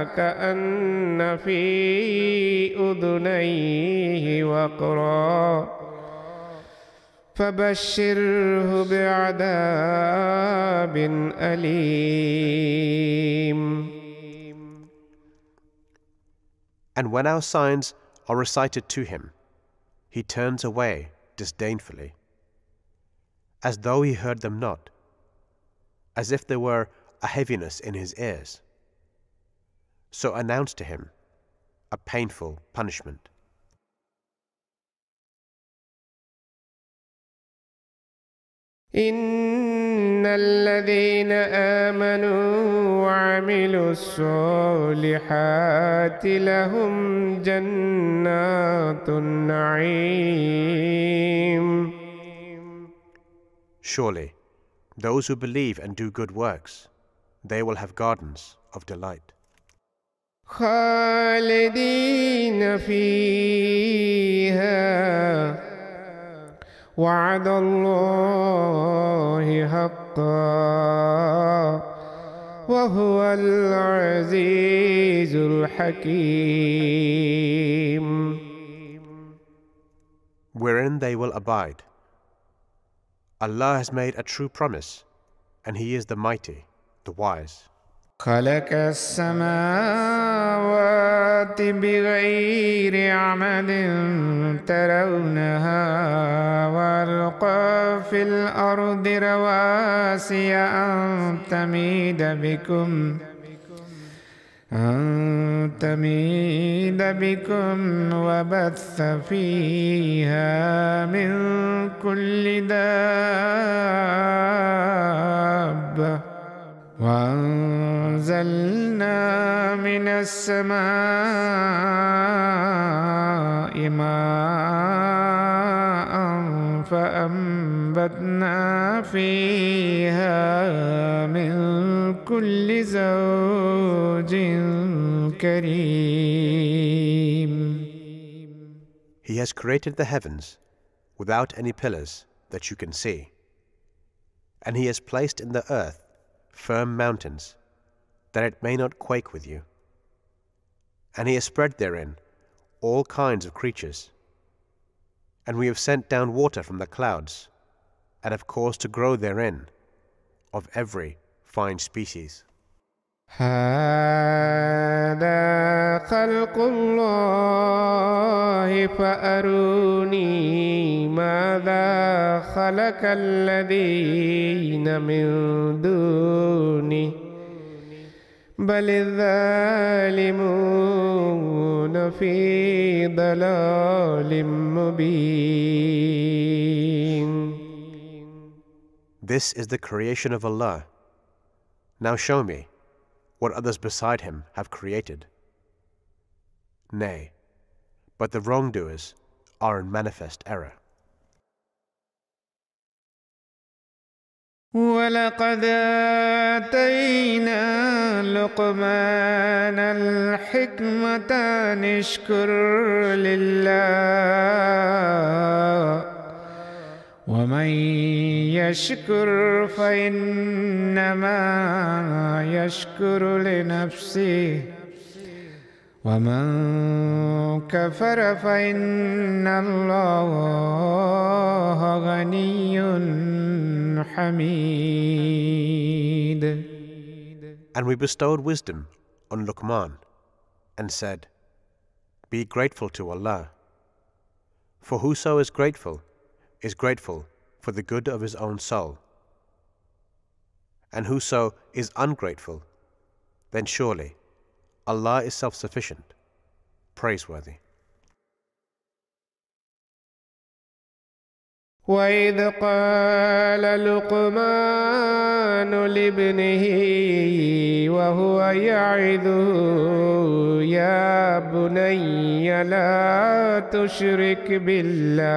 كأن في أذنيه وقرا فبشره بعذاب أليم. And when our signs are recited to him, he turns away disdainfully, as though he heard them not, as if there were a heaviness in his ears. So announce to him a painful punishment. إن الذين آمنوا وعملوا الصالحات لهم جنات النعيم. Surely, those who believe and do good works, they will have gardens of delight. خالدين فيها وعد الله حقا وهو العزيز الحكيم. Wherein they will abide. Allah has made a true promise, and He is the mighty, the wise. خلق السماوات بغير عمد ترونها وألقى في الأرض رواسي أن تميد بكم وبث فيها من كل دابة وأنزلنا من السماء ماء فأنبتنا فيها من كل زوج كريم. He has created the heavens without any pillars that you can see, and He has placed in the earth firm mountains, that it may not quake with you. And He has spread therein all kinds of creatures. And we have sent down water from the clouds, and have caused to grow therein of every fine species. هذا خلق الله فأروني ماذا خلق الذين من دونه بل الظالمون في ضلال مبين. This is the creation of Allah. Now show me what others beside Him have created. Nay, but the wrongdoers are in manifest error. ولقد آتينا لقمان الحكمة أن اشكر لله ومن يشكر فإنما يشكر لنفسه ومن كفر فإن الله غني حميد. And we bestowed wisdom on Luqman and said, Be grateful to Allah. For whoso is grateful for the good of his own soul. And whoso is ungrateful, then surely Allah is self-sufficient, praiseworthy. وإذ قال لقمان لابنه وهو يعظه يا بني لا تشرك بالله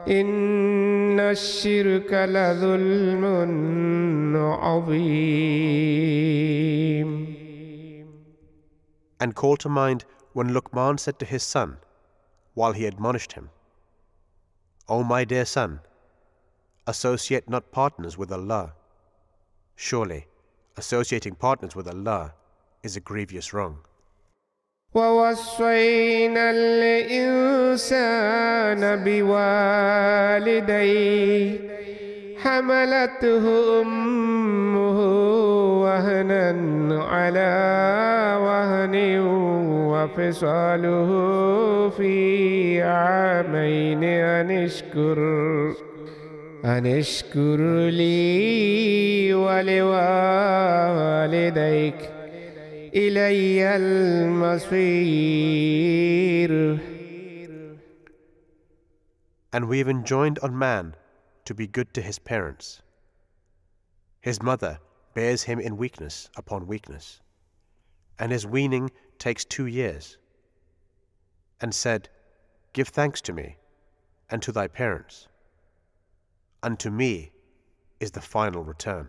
إن الشرك لظلم عظيم. And call to mind when Luqman said to his son, while he admonished him, O my dear son, associate not partners with Allah. Surely, associating partners with Allah is a grievous wrong. ووصينا الإنسان بوالديه حملته أمه وهنا على وهن وفصاله في عامين أن اشكر لي ولوالديك إلي المصير. And we have enjoined on man to be good to his parents. His mother bears him in weakness upon weakness, and his weaning takes 2 years, and said, Give thanks to me and to thy parents. Unto me is the final return.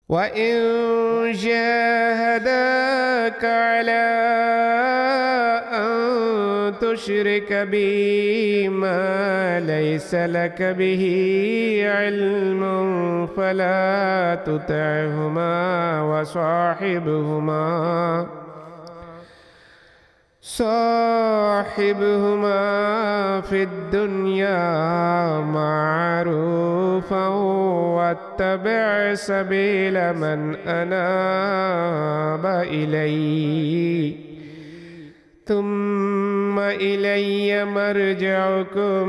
وإن جاهداك على أن تشرك بي ما ليس لك به علم فلا تطعهما صاحبهما في الدنيا معروفا واتبع سبيل من أناب إلي ثم إلي مرجعكم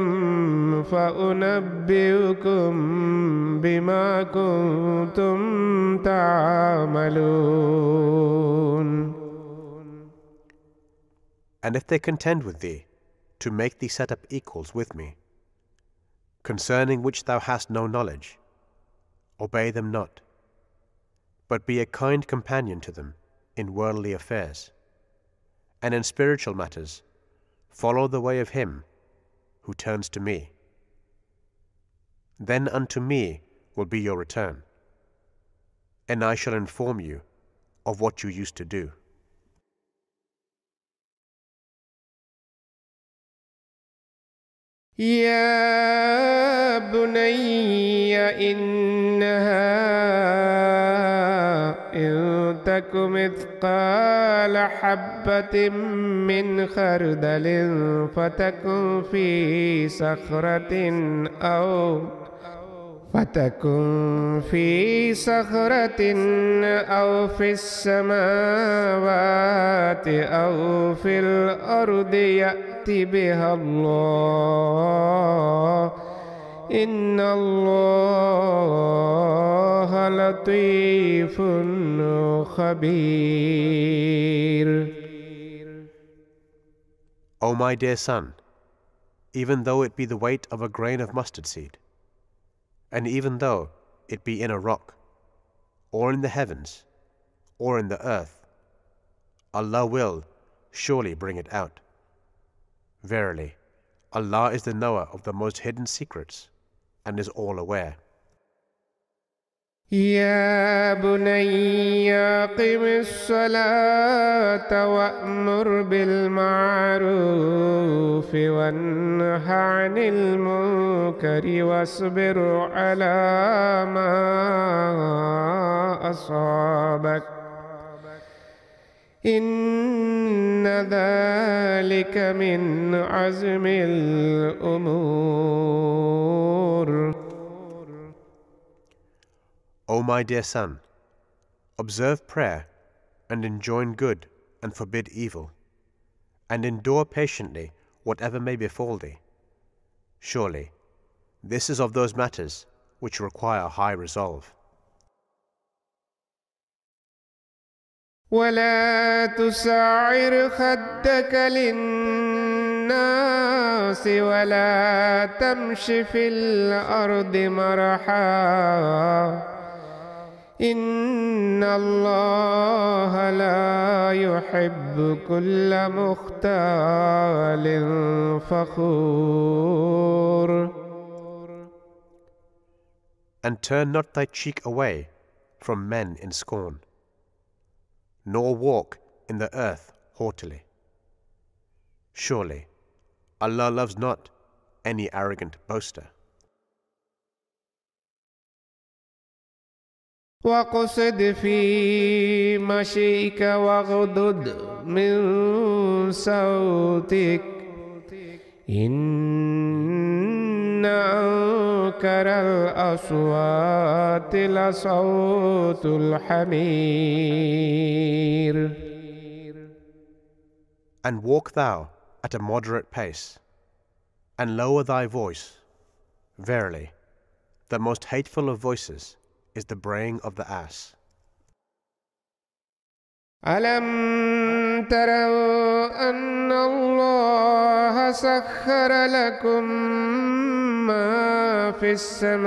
فأنبئكم بما كنتم تعملون. And if they contend with thee, to make thee set up equals with me, concerning which thou hast no knowledge, obey them not, but be a kind companion to them in worldly affairs, and in spiritual matters follow the way of him who turns to me. Then unto me will be your return, and I shall inform you of what you used to do. يا بني إنها إن تك مثقال حبة من خردل فتكن في صخرة أو في السماوات أو في الأرض يأت بها الله إن الله لطيف خبير. O my dear son, even though it be the weight of a grain of mustard seed, and even though it be in a rock, or in the heavens, or in the earth, Allah will surely bring it out. Verily, Allah is the knower of the most hidden secrets, and is all aware. يا بني أقم الصلاة وأمر بالمعروف وانه عن المنكر واصبر على ما أصابك إن ذلك من عزم الأمور. O my dear son, observe prayer and enjoin good and forbid evil, and endure patiently whatever may befall thee. Surely, this is of those matters which require high resolve. ولا تسعر خدك للناس ولا تمش في الأرض مرحا إن الله لا يحب كل مختال فخور. And turn not thy cheek away from men in scorn, nor walk in the earth haughtily. Surely Allah loves not any arrogant boaster. واقصد في مشيك واغضض من صوتك إن أنكر الأصوات لصوت الحمير. And walk thou at a moderate pace, and lower thy voice. Verily, the most hateful of voices is the braying of the ass. ألم تروا أن الله سخر لكم ما في السماوات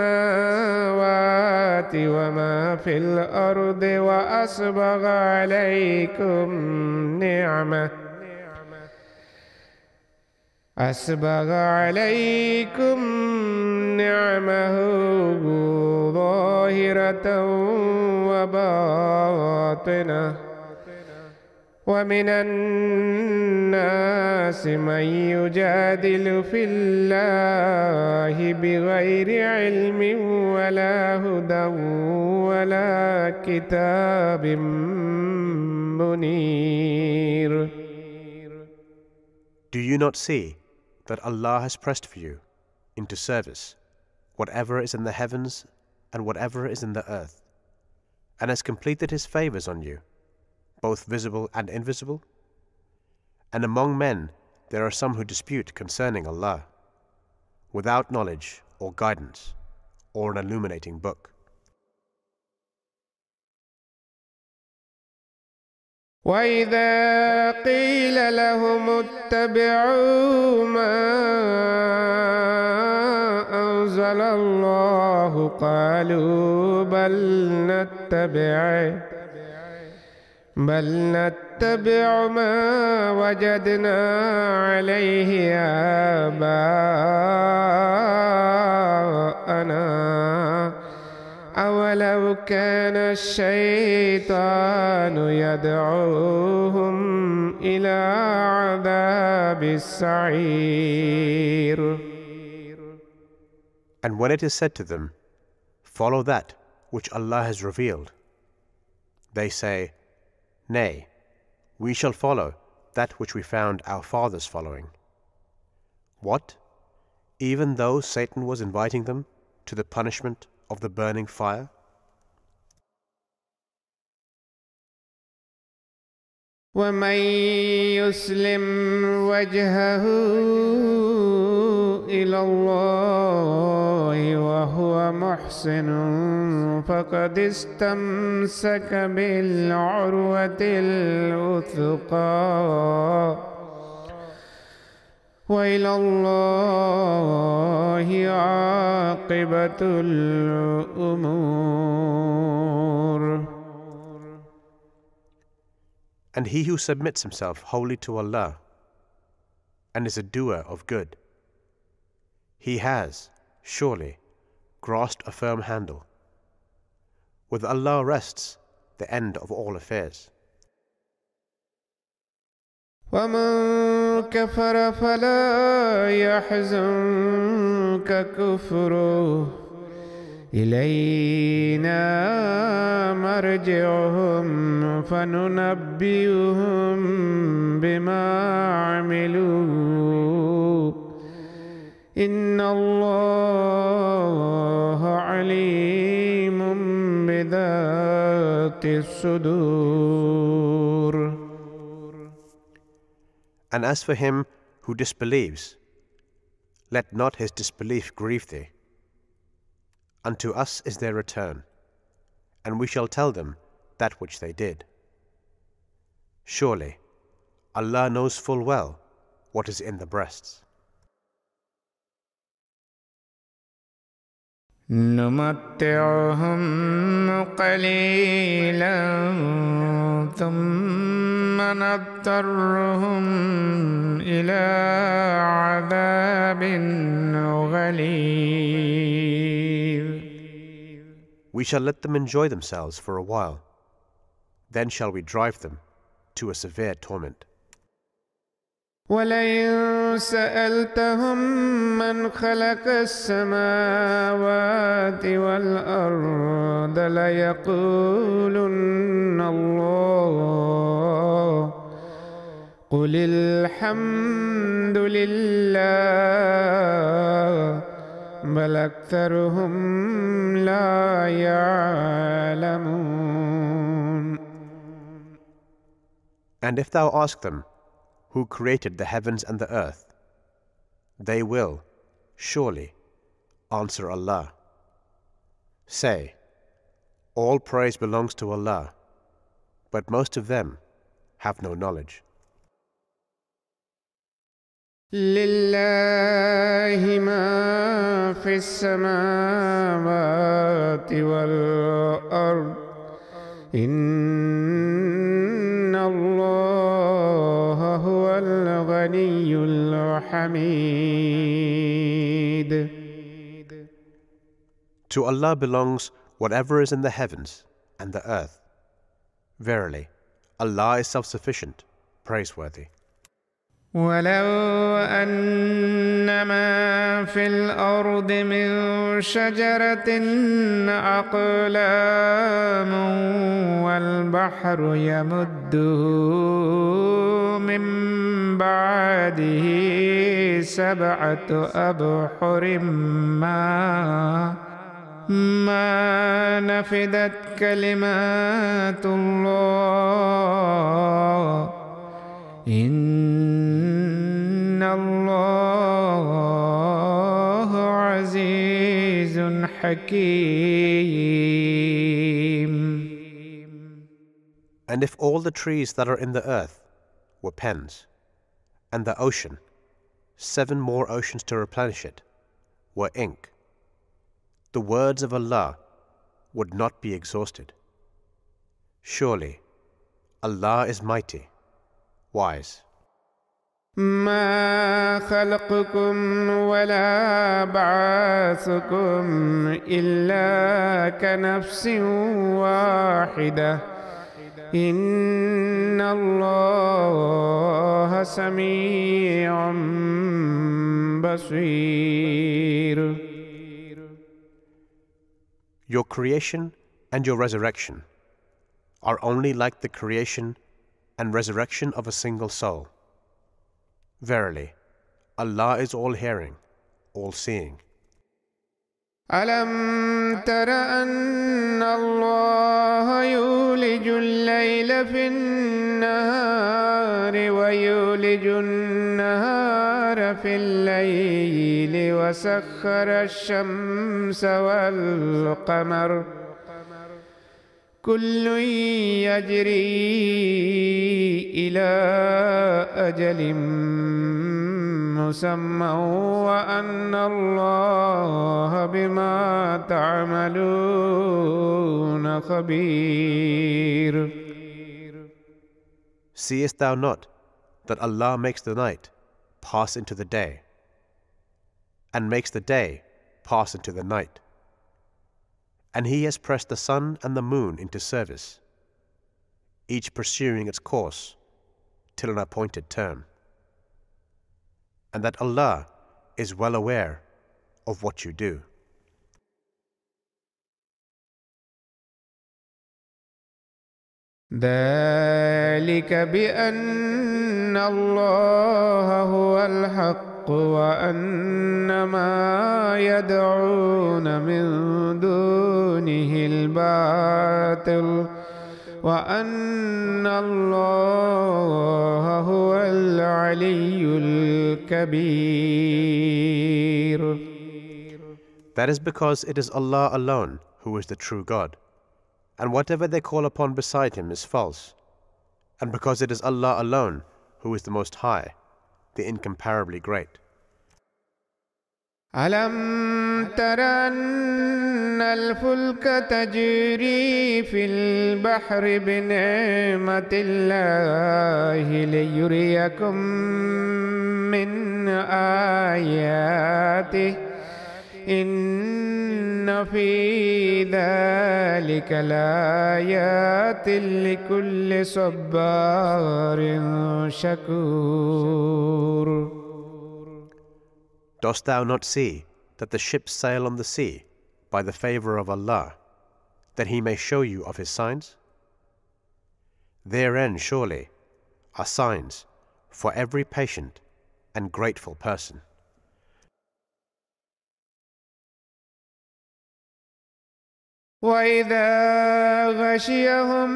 وما في الأرض وأسبغ عليكم نعمه ظاهرة وباطنة ومن الناس من يجادل في الله بغير علم ولا هدى ولا كتاب منير. Do you not see that Allah has pressed for you into service whatever is in the heavens and whatever is in the earth, and has completed His favors on you, both visible and invisible? And among men there are some who dispute concerning Allah, without knowledge or guidance or an illuminating book. وإذا قيل لهم اتبعوا ما أنزل الله قالوا بل نتبع ما وجدنا عليه آباءنا أولو كان الشيطان يدعوهم إلى عذاب السعير. And when it is said to them, follow that which Allah has revealed, they say, nay, we shall follow that which we found our fathers following. What? Even though Satan was inviting them to the punishment of the burning fire? ومن يسلم وجهه إلى الله وهو محسن فقد استمسك بالعروة الوثقى وإلى الله عاقبة الأمور. And he who submits himself wholly to Allah and is a doer of good, he has, surely, grasped a firm handle. With Allah rests the end of all affairs. ومن كفر فلا يحزنك كفره إلينا مرجعهم فننبئهم بما عملوا إن الله عليم بذات الصدور. And as for him who disbelieves, let not his disbelief grieve thee. Unto us is their return, and we shall tell them that which they did. Surely, Allah knows full well what is in the breasts. نمتعهم قليلا ثم نضطرهم إلى عذاب غليظ. We shall let them enjoy themselves for a while, then shall we drive them to a severe torment. ولئن سألتهم من خلق السماوات والأرض ليقولن الله قل الحمد لله بل أكثرهم لا يعلمون. And if thou ask them, who created the heavens and the earth, they will, surely, answer Allah. Say, all praise belongs to Allah, but most of them have no knowledge. لله ما في السماوات والأرض إن الله هو الغني الحميد. To Allah belongs whatever is in the heavens and the earth. Verily, Allah is self-sufficient, praiseworthy. ولو أن ما في الأرض من شجرة أقلام والبحر يمده من بعده 7 أبحر ما نفدت كلمات الله إن الله عزيز حكيم. And if all the trees that are in the earth were pens, and the ocean, 7 more oceans to replenish it, were ink, the words of Allah would not be exhausted. Surely, Allah is mighty, wise. ما خلقكم ولا بعثكم إلا كنفس واحدة إن الله سميع بصير. Your creation and your resurrection are only like the creation and resurrection of a single soul. Verily, Allah is all-hearing, all-seeing. ألم تر أن الله يولج الليل في النهار ويولج النهار في الليل وسخر الشمس والقمر كل يجري إلى أجل مسمى وأن الله بما تعملون خبير. Seest thou not that Allah makes the night pass into the day, and makes the day pass into the night? And He has pressed the sun and the moon into service, each pursuing its course till an appointed term. And that Allah is well aware of what you do. ذلك بأن الله هو الحق وأن ما يدعون من دونه الباطل وأن الله هو العلي الكبير. That is because it is Allah alone who is the true God, and whatever they call upon beside Him is false, and because it is Allah alone who is the Most High, the incomparably great. ألم تر أن الفلك تجري في البحر بنعمة الله ليريكم من آياته إن في ذلك لآيات لكل صبار شكور. Dost thou not see that the ships sail on the sea by the favor of Allah, that He may show you of His signs? Therein surely are signs for every patient and grateful person. وإذا غشيهم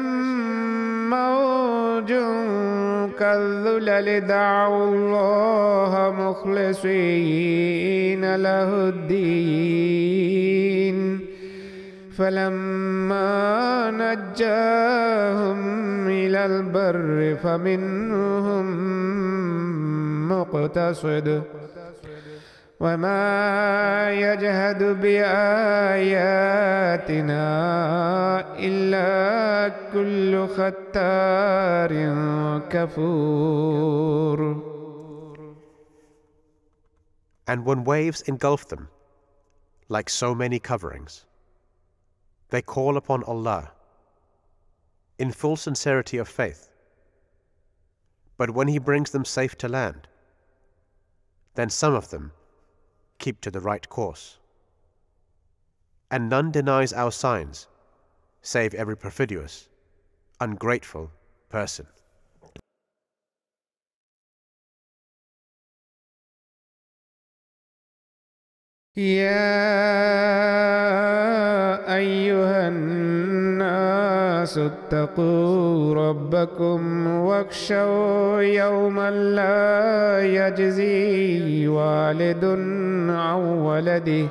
موج كالظلل دعوا الله مخلصين له الدين فلما نجاهم إلى البر فمنهم مقتصد وما يجهد بآياتنا إلا كل ختار كفور. And when waves engulf them, like so many coverings, they call upon Allah in full sincerity of faith. But when He brings them safe to land, then some of them keep to the right course. And none denies our signs, save every perfidious, ungrateful person. يا أيها الناس اتقوا ربكم واخشوا يوما لا يجزي والد عن ولده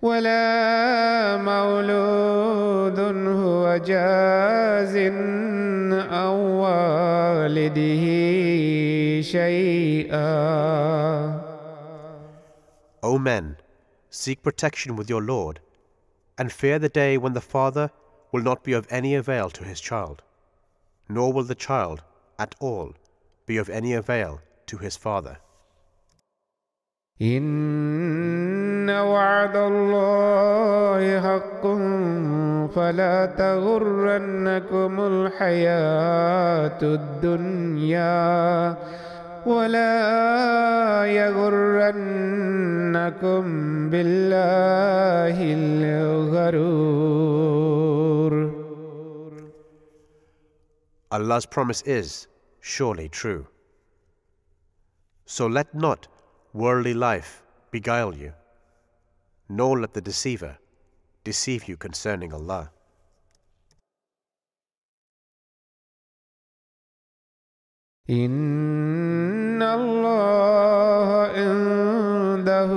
ولا مولود هو جاز عن والده شيئا. O men, seek protection with your Lord, and fear the day when the father will not be of any avail to his child, nor will the child at all be of any avail to his father. إن وعد الله حق فلا تغرنكم الحياة الدنيا ولا يغرنكم بالله الغرور. Allah's promise is surely true. So let not worldly life beguile you, nor let the deceiver deceive you concerning Allah. إن الله عنده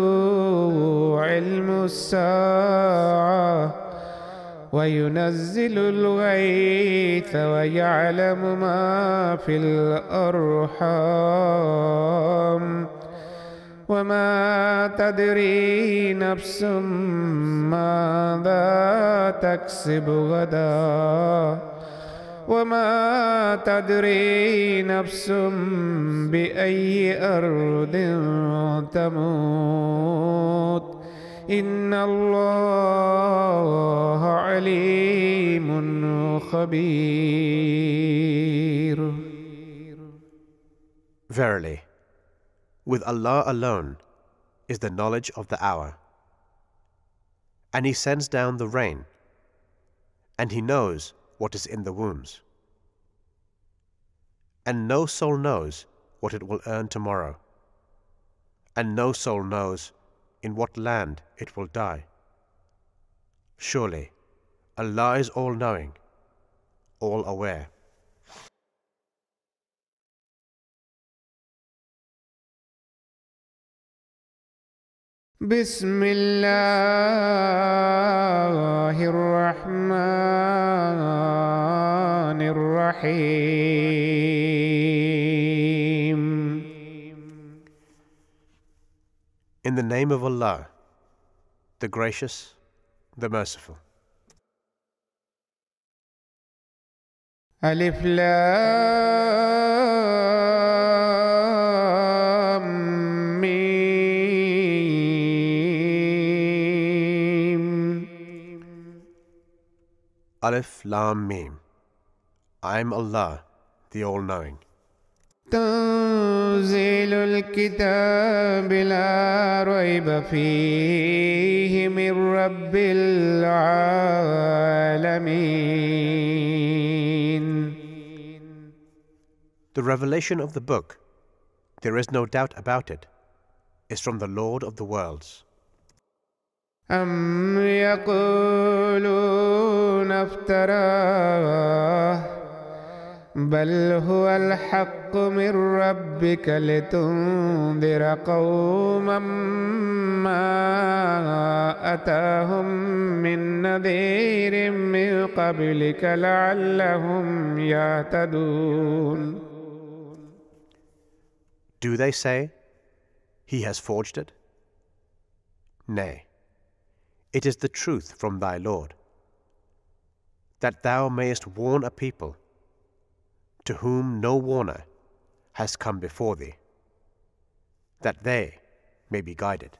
علم الساعة وينزل الغيث ويعلم ما في الأرحام وما تدري نفس ماذا تكسب غدا وما تدري نفس بأي أرض تموت إن الله عليم خبير. Verily, with Allah alone is the knowledge of the hour, and He sends down the rain, and He knows what is in the wombs. And no soul knows what it will earn tomorrow, and no soul knows in what land it will die. Surely, Allah is all-knowing, all-aware. بسم الله الرحمن الرحيم الرحيم. In the name of Allah, the Gracious, the Merciful. ألف لام ميم. Alif Lam Mim. I am Allah, the All-Knowing. تنزيل الكتاب لا ريب فيه من رب العالمين. The revelation of the book, there is no doubt about it, is from the Lord of the worlds. أم يقولون افتراه بل هو الحق من ربك لتنذر قوما ما أتاهم من نذير من قبلك لعلهم يهتدون. Do they say, He has forged it? Nay, it is the truth from thy Lord, that thou mayest warn a people to whom no warner has come before thee, that they may be guided.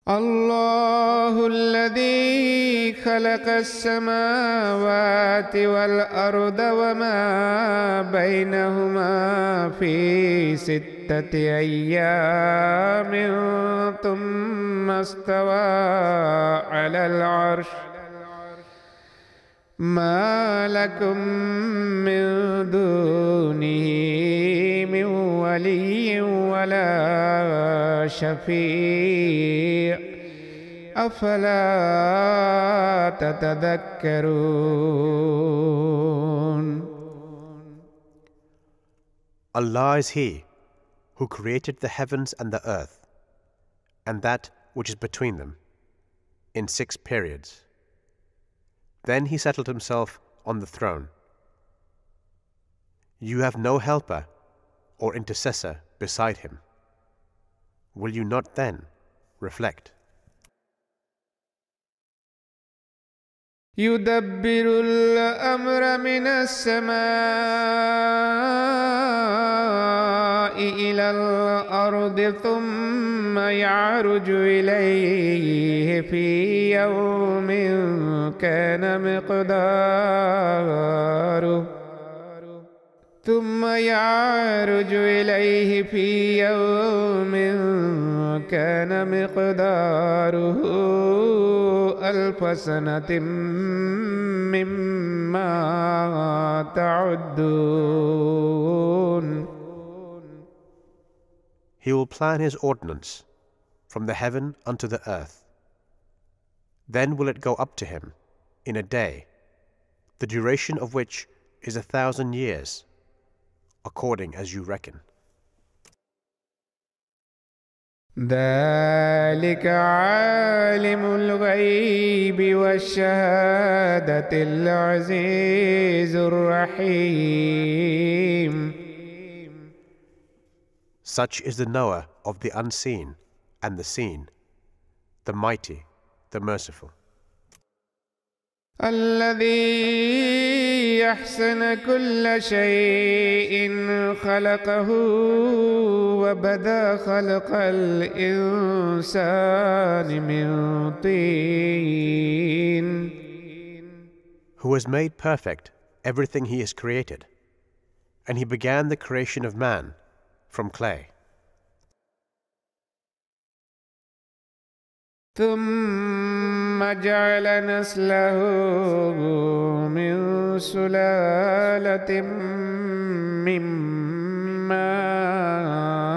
الله الذي خلق السماوات والأرض وما بينهما في 6 أيام ثم استوى على العرش ما لكم من دونه من ولي ولا شفيع أفلا تتذكرون. Allah is He who created the heavens and the earth, and that which is between them, in 6 periods. Then He settled Himself on the throne. You have no helper or intercessor beside Him. Will you not then reflect? يدبر الأمر من السماء إلى الأرض ثم يعرج إليه في يوم كان مقداره 1000 سنة مما تعدون. He will plan His ordinance from the heaven unto the earth. Then will it go up to Him in a day, the duration of which is 1,000 years, according as you reckon. ذلك عالم الغيب والشهادة العزيز الرحيم. Such is the knower of the unseen and the seen, the mighty, the merciful. الذي أحسن كل شيء خلقه وبدأ خلق الإنسان من طين. Who has made perfect everything He has created, and He began the creation of man from clay. ثم جعل نسله من سلالة من ماء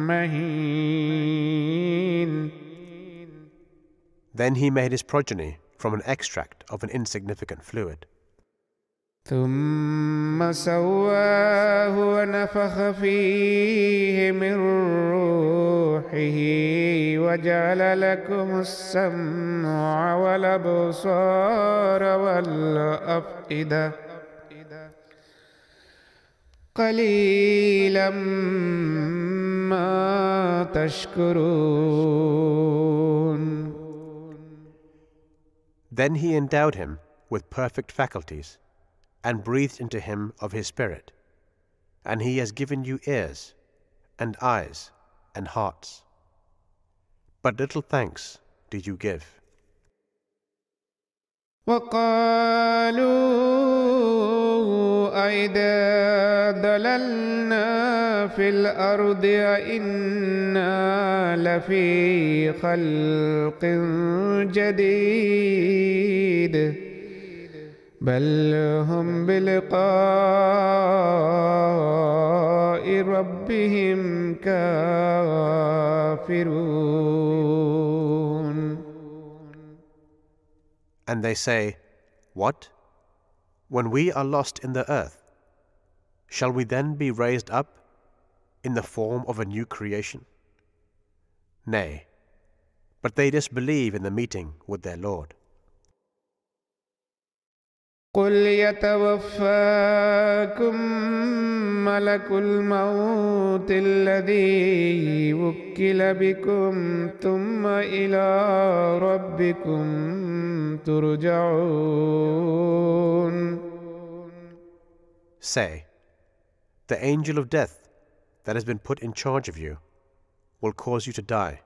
مهين. Then He made His progeny from an extract of an insignificant fluid. ثم سواه ونفخ فيه من روحه وجعل لكم السمع والأبصار والأفئدة قليلا ما تشكرون. Then he endowed him with perfect faculties and breathed into him of his spirit, and he has given you ears and eyes and hearts. But little thanks do you give. وقالوا أئذا ضللنا في الأرض أئنا لفي خلق جديد بل هم بلقاء ربهم كافرون. And they say, What? When we are lost in the earth, shall we then be raised up in the form of a new creation? Nay, but they disbelieve in the meeting with their Lord. قل يتوفاكم ملك الموت الذي وكل بكم ثم إلى ربكم ترجعون. Say, the angel of death that has been put in charge of you will cause you to die.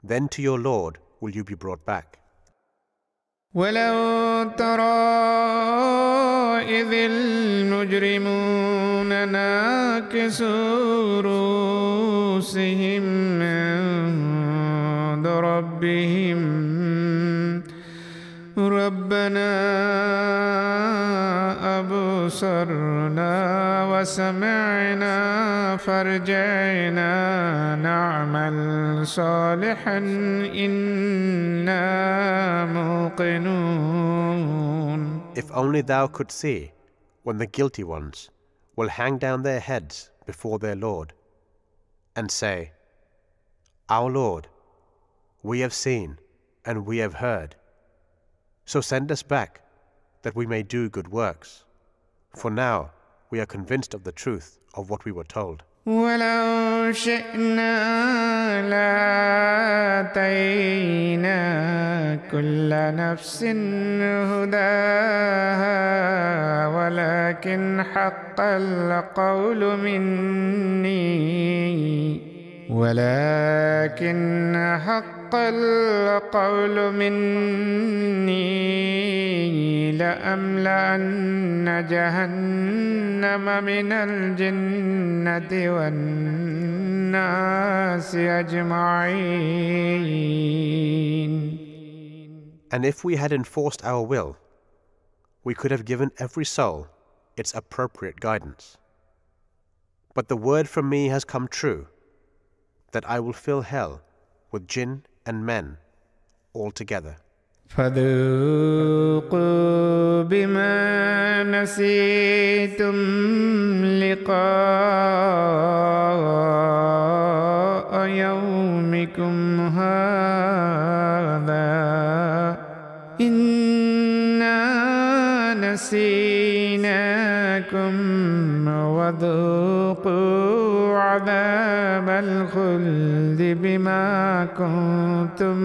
Then to your Lord will you be brought back. ولو ترى إذ المجرمون ناكسوا رؤوسهم عند ربهم ربنا أبصرنا وسمعنا فارجعنا نعمل صالحا إنا موقنون. If only thou couldst see when the guilty ones will hang down their heads before their Lord and say, Our Lord, we have seen and we have heard. So send us back, that we may do good works. For now we are convinced of the truth of what we were told. ولو شئنا لآتينا كل نفس هداها ولكن حق القول مني لأملأن جهنم من الجنة والناس أجمعين. And if we had enforced our will, we could have given every soul its appropriate guidance. But the word from me has come true, that I will fill hell with jinn and men altogether. فذوقوا بما نسيتم لقاء يومكم هذا إنا نسيناكم وذوقوا عذاب الخلد بما كنتم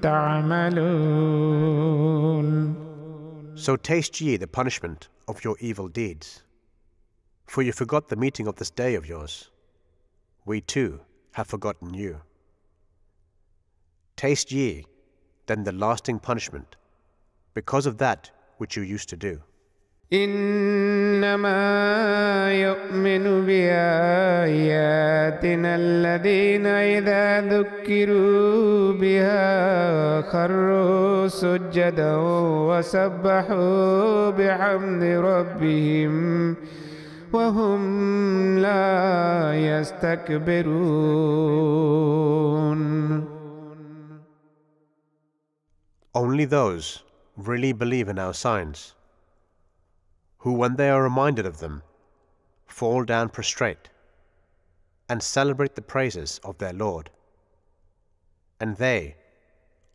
تعملون. So taste ye the punishment of your evil deeds, for you forgot the meeting of this day of yours. We too have forgotten you. Taste ye then the lasting punishment because of that which you used to do. إنما يؤمن بآياتنا الذين إذا ذكروا بها خروا سجدا وسبحوا بحمد ربهم وهم لا يستكبرون. Only those really believe in our signs who when they are reminded of them, fall down prostrate and celebrate the praises of their Lord, and they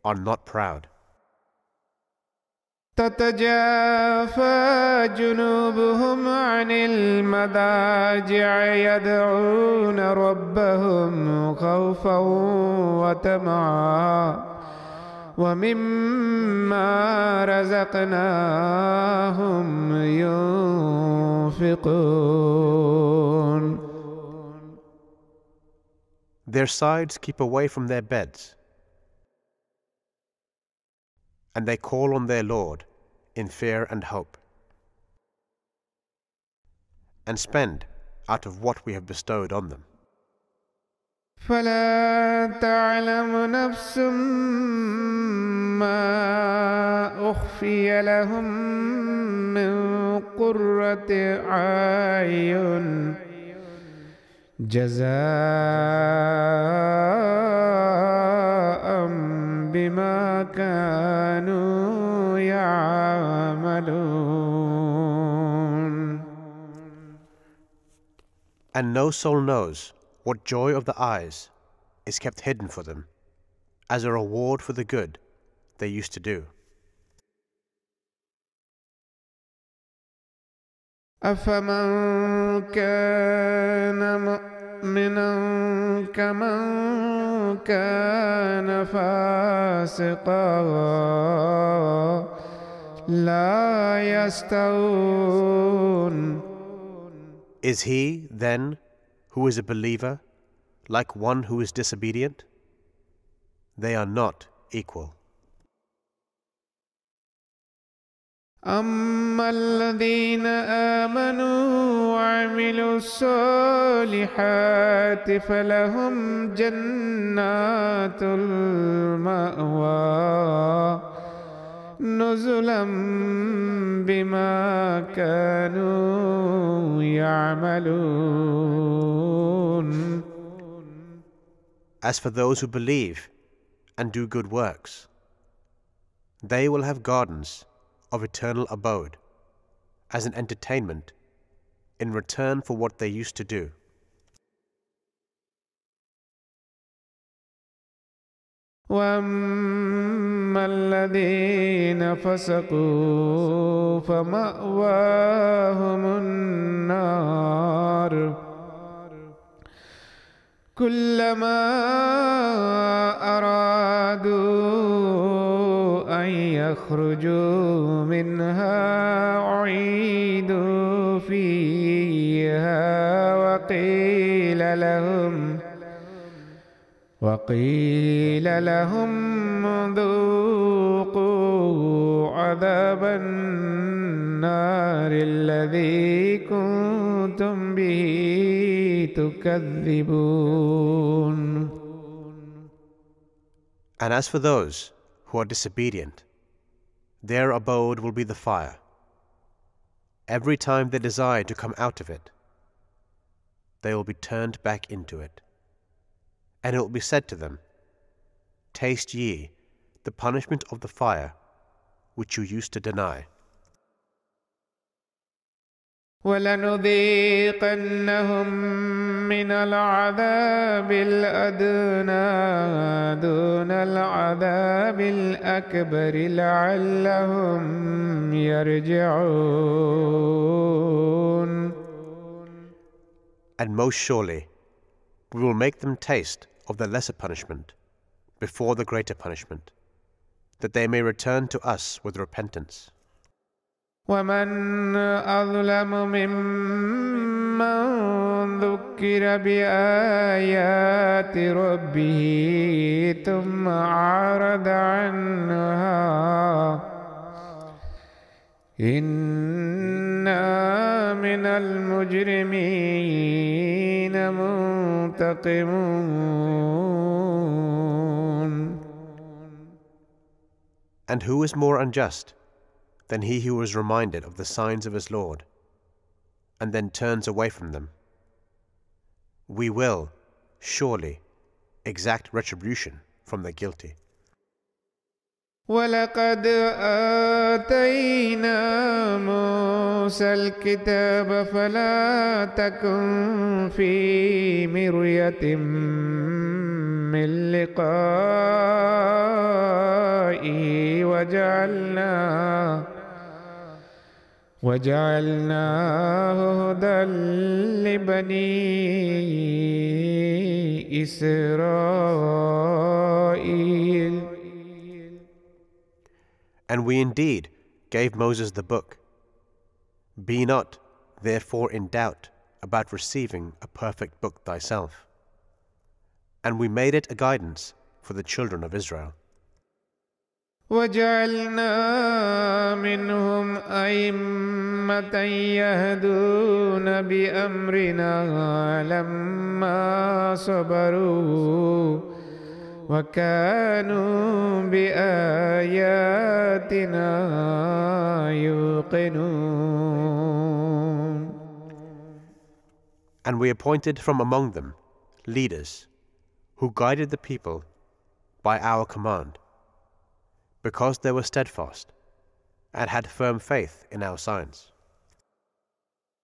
are not proud. تتجافى جنوبهم عن المضاجع يدعون ربهم خوفا وطمعا ومما رزقناهم ينفقون. Their sides keep away from their beds, and they call on their Lord in fear and hope, and spend out of what we have bestowed on them. فلا تعلم نفس ما أخفي لهم من قرة أعين جزاء بما كانوا يعملون. And no soul knows what joy of the eyes is kept hidden for them as a reward for the good they used to do. أفمن كان مؤمنا كمن كان فاسقا لا يستوون. Is he, then, who is a believer, like one who is disobedient? They are not equal. أما الذين آمنوا وعملوا الصالحات فلهم جنات المأوى نزلا بما كانوا يعملون. As for those who believe and do good works, they will have gardens of eternal abode as an entertainment in return for what they used to do. وأما الذين فسقوا فمأواهم النار كلما أرادوا أن يخرجوا منها أعيدوا فيها وقيل لهم ذوقوا عذاب النار الذي كنتم به تكذبون. And as for those who are disobedient, their abode will be the fire. Every time they desire to come out of it, they will be turned back into it. And it will be said to them, taste ye the punishment of the fire which you used to deny. وَلَنُذِيقَنَّهُمْ مِنَ الْعَذَابِ الْأَدْنَى دُونَ الْعَذَابِ الْأَكْبَرِ لَعَلَّهُمْ يَرْجِعُونَ. And most surely we will make them taste of the lesser punishment before the greater punishment, that they may return to us with repentance. وَمَنْ أَظْلَمُ مِمَّنْ ذُكِّرَ بِآيَاتِ رَبِّهِ ثُمَّ أَعْرَضَ عَنْهَا إِنَّا مِنَ الْمُجْرِمِينَ مُنْتَقِمُونَ. And who is more unjust than he who is reminded of the signs of his Lord, and then turns away from them? We will, surely, exact retribution from the guilty. وَلَقَدْ آتَيْنَا مُوسَى الْكِتَابَ فَلَا تَكُنْ فِي مِرْيَةٍ مِّن لِقَائِهِ وَجَعَلْنَاهُ هُدًى لِبَنِي إِسْرَائِيلَ. And we indeed gave Moses the book. Be not, therefore, in doubt about receiving a perfect book thyself. And we made it a guidance for the children of Israel. وَجَعَلْنَا مِنْهُمْ أَئِمَّةً يَهْدُونَ بِأَمْرِنَا لَمَّا صَبَرُوا وَكَانُوا بِآيَاتِنَا يُوقِنُونَ. And we appointed from among them leaders who guided the people by our command, because they were steadfast and had firm faith in our signs.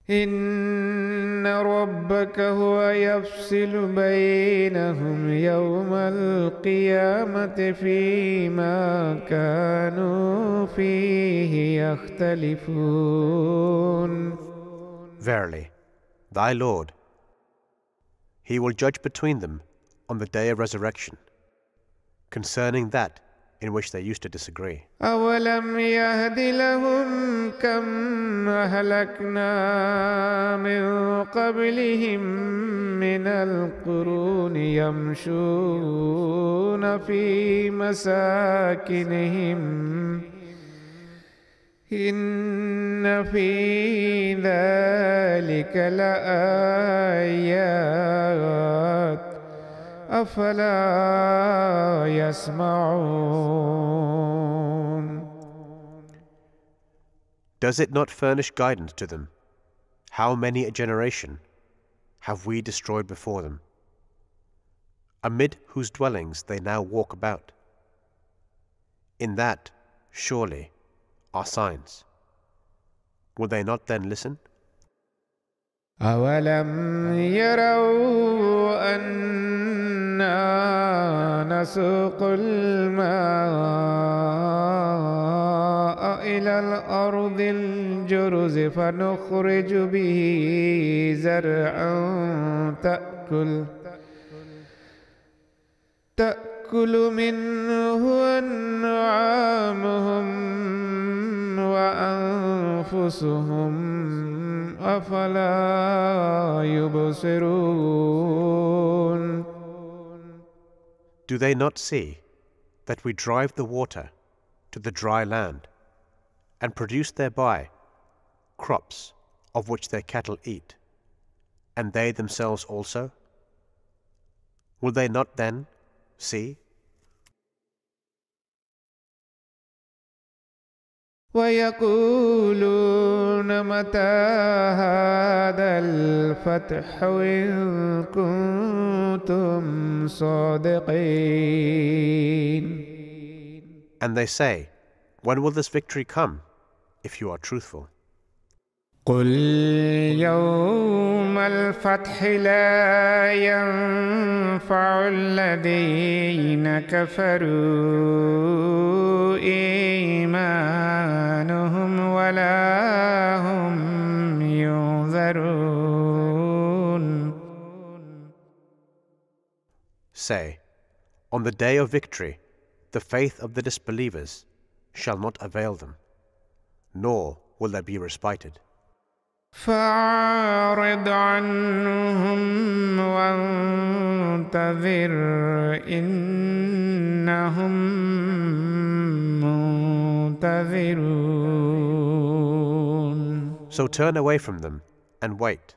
إِنَّ رَبَّكَ هُوَ يَفْصِلُ بَيْنَهُمْ يَوْمَ الْقِيَامَةِ فِيمَا كَانُوا فِيهِ يَخْتَلِفُونَ. Verily, thy Lord, He will judge between them on the day of resurrection, concerning that in which they used to disagree. أَوَلَمْ يَهْدِ لَهُمْ كَمْ أَهْلَكْنَا مِنْ قَبْلِهِمْ مِنَ الْقُرُونِ يَمْشُونَ فِي مَسَاكِنِهِمْ إِنَّ فِي ذَلِكَ لَآيَاتٍ أَفَلَا يَسْمَعُونَ. Does it not furnish guidance to them? How many a generation have we destroyed before them, amid whose dwellings they now walk about? In that, surely, are signs. Will they not then listen? أَوَلَمْ يَرَوْا أَنَّا نَسُوقُ الْمَاءَ إِلَى الْأَرْضِ الْجُرُزِ فَنُخْرِجُ بِهِ زَرْعًا تَأْكُلُ مِنْهُ أَنْعَامُهُمْ وَأَنْفُسُهُمْ أَفَلَا يُبْصِرُونَ. Do they not see that we drive the water to the dry land and produce thereby crops of which their cattle eat, and they themselves also? Will they not then see? وَيَقُولُونَ مَتَى هَذَا الْفَتْحُ إِن كُنتُمْ صَادِقِينَ. And they say, when will this victory come, if you are truthful? قُلْ يَوْمَ الْفَتْحِ لَا يَنفَعُ الَّذِينَ كَفَرُوا إِيمَانُهُمْ وَلَا هُمْ يُنذَرُونَ. Say, on the day of victory, the faith of the disbelievers shall not avail them, nor will they be respited. فَأَعْرِضْ عَنْهُمْ وَانْتَظِرْ إِنَّهُمْ مُنْتَظِرُونَ. So turn away from them and wait.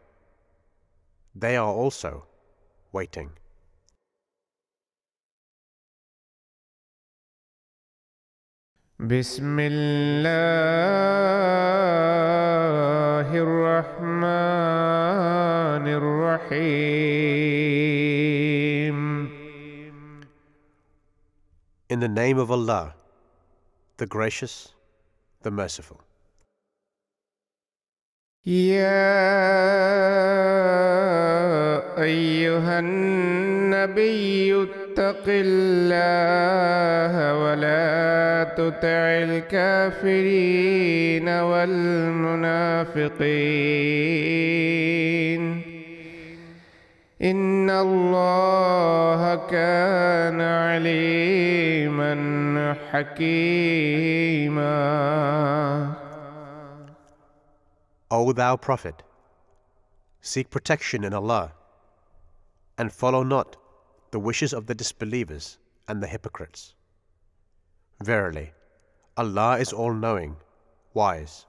They are also waiting. بسم الله الرحمن الرحيم. In the name of Allah, the Gracious, the Merciful. يا أيها النبي اتق الله ولا تطع الكافرين والمنافقين إن الله كان عليما حكيما. O thou Prophet, seek protection in Allah, and follow not the wishes of the disbelievers and the hypocrites. Verily, Allah is all-knowing, wise.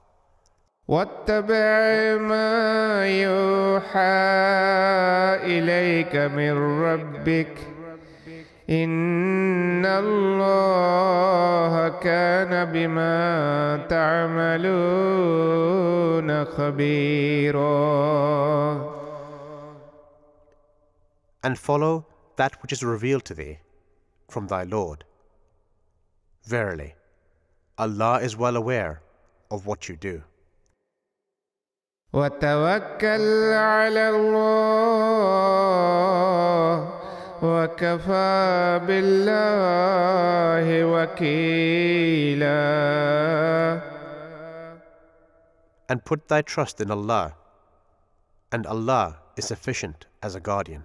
واتبع ما يوحى إليك من ربك إن الله كان بما تعملون خبيرا. And follow that which is revealed to thee from thy Lord. Verily, Allah is well aware of what you do. وتوكل على الله وكفى بالله وكيلا. And put thy trust in Allah, and Allah is sufficient as a guardian.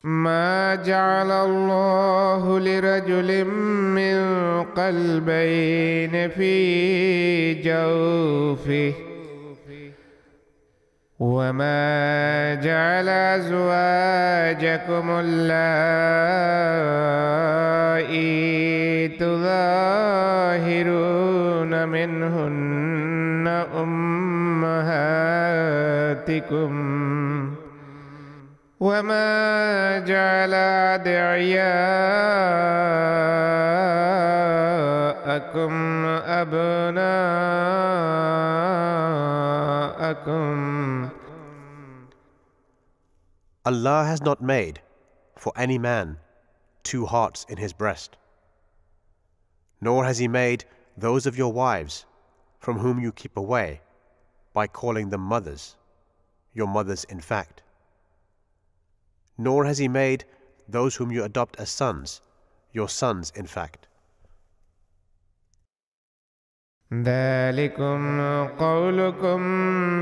ما جعل الله لرجل من قلبين في جوفه وما جعل أزواجكم اللائي تظاهرون منهن أمهاتكم وما جعل أدعياءكم أبناءكم. Allah has not made for any man two hearts in his breast, nor has He made those of your wives from whom you keep away by calling them mothers, your mothers in fact. Nor has He made those whom you adopt as sons, your sons in fact. ذلكم قولكم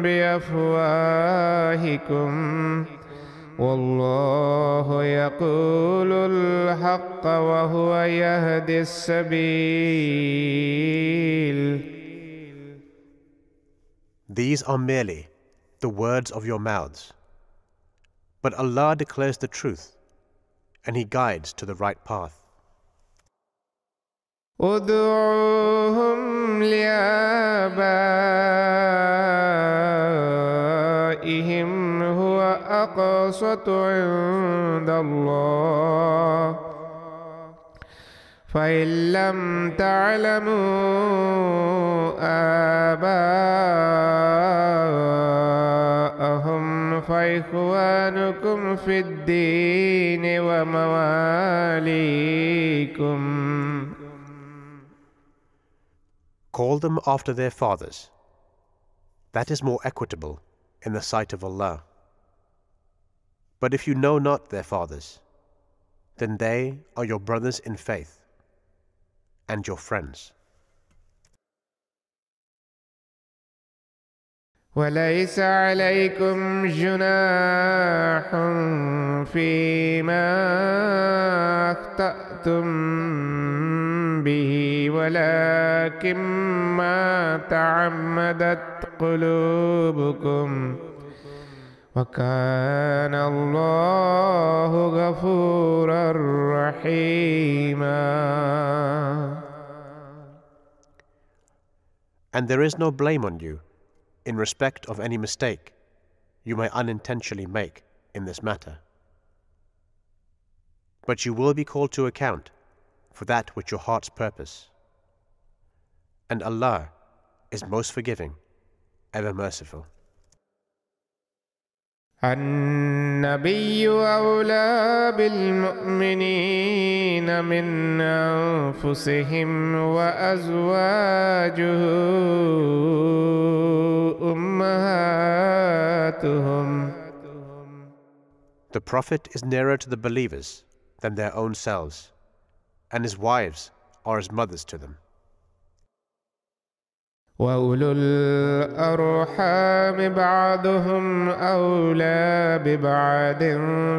بأفواهكم والله يقول الحق وهو يهدي السبيل. These are merely the words of your mouths, but Allah declares the truth, and He guides to the right path. ادعوهم لآبائهم هو أقسط عند الله فإن لم تعلموا آباءهم فإخوانكم في الدين ومواليكم. Call them after their fathers. That is more equitable in the sight of Allah. But if you know not their fathers, then they are your brothers in faith and your friends. وليس عليكم جناح فيما أخطأتم به ولكن ما تعمدت قلوبكم وكان الله غفورا رحيما. And there is no blame on you in respect of any mistake you may unintentionally make in this matter. But you will be called to account for that which your hearts purpose. And Allah is most forgiving, ever merciful. النبي أولى بالمؤمنين من أنفسهم وأزواجه أمهاتهم. The Prophet is nearer to the believers than their own selves, and his wives are as mothers to them. وأولو الأرحام بعضهم أولى ببعض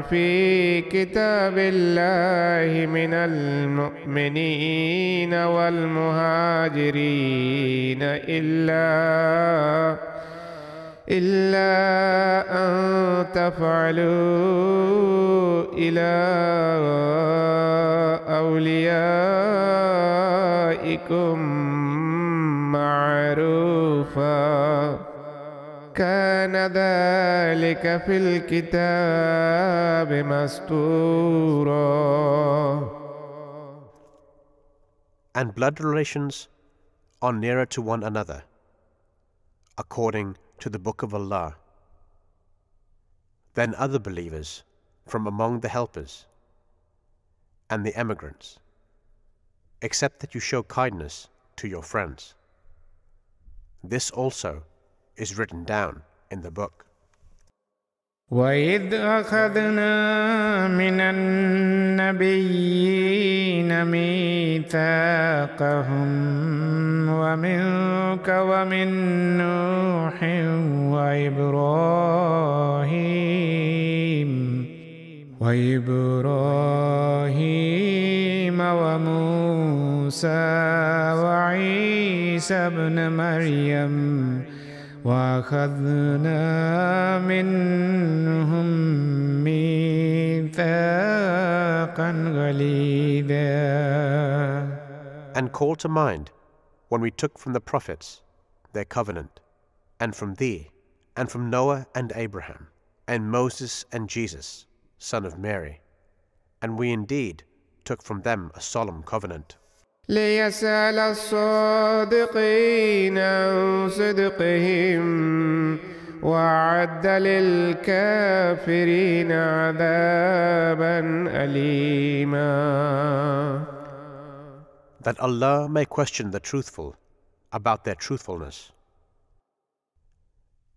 في كتاب الله من المؤمنين والمهاجرين إلا أن تفعلوا إلى أوليائكم معروفا كان ذلك في الكتاب مسطورا. And blood relations are nearer to one another, according to the Book of Allah, than other believers from among the helpers and the emigrants, except that you show kindness to your friends. This also is written down in the book. وَإِذْ أَخَذْنَا مِنَ النَّبِيِّينَ مِيثَاقَهُمْ وَمِنكَ وَمِن نُوحٍ وإبراهيم وموسى وعيسى ابن مريم وأخذنا منهم ميثاقا غليظا. And call to mind when we took from the prophets their covenant, and from thee, and from Noah and Abraham, and Moses and Jesus, son of Mary, and we indeed took from them a solemn covenant. ليسأل الصادقين عن صدقهم وأعد للكافرين عذابا أليما. That Allah may question the truthful about their truthfulness.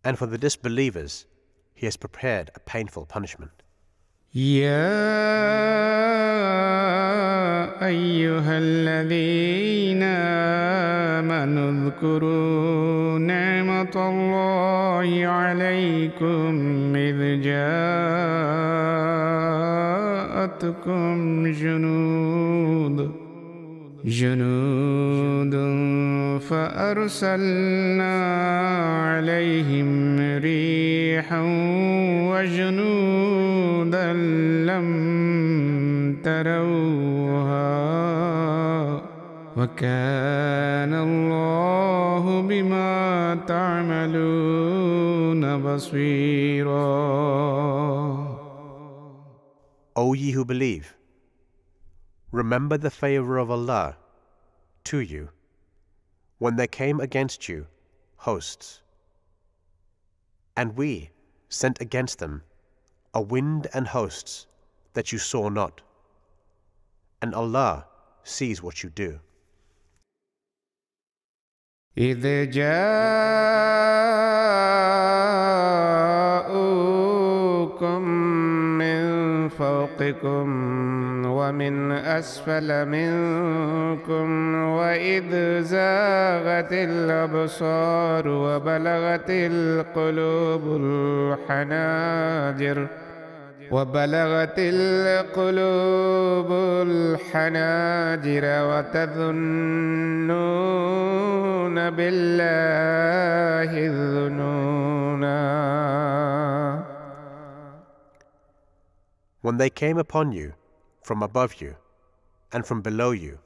And for the disbelievers, He has prepared a painful punishment. يا أيها الذين آمنوا اذكروا نعمة الله عليكم إذ جاءتكم جنود فأرسلنا عليهم ريحا وجنودا لم تروها وكان الله بما تعملون بصيرا. O ye who believe, remember the favor of Allah to you when there came against you hosts, and we sent against them a wind and hosts that you saw not, and Allah sees what you do. إذ جاءوكم من فوقكم ومن أسفل منكم وإذ زاغت الأبصار وبلغت القلوب الحناجر وتظنون بالله الظنونا. When they came upon you from above you and from below you,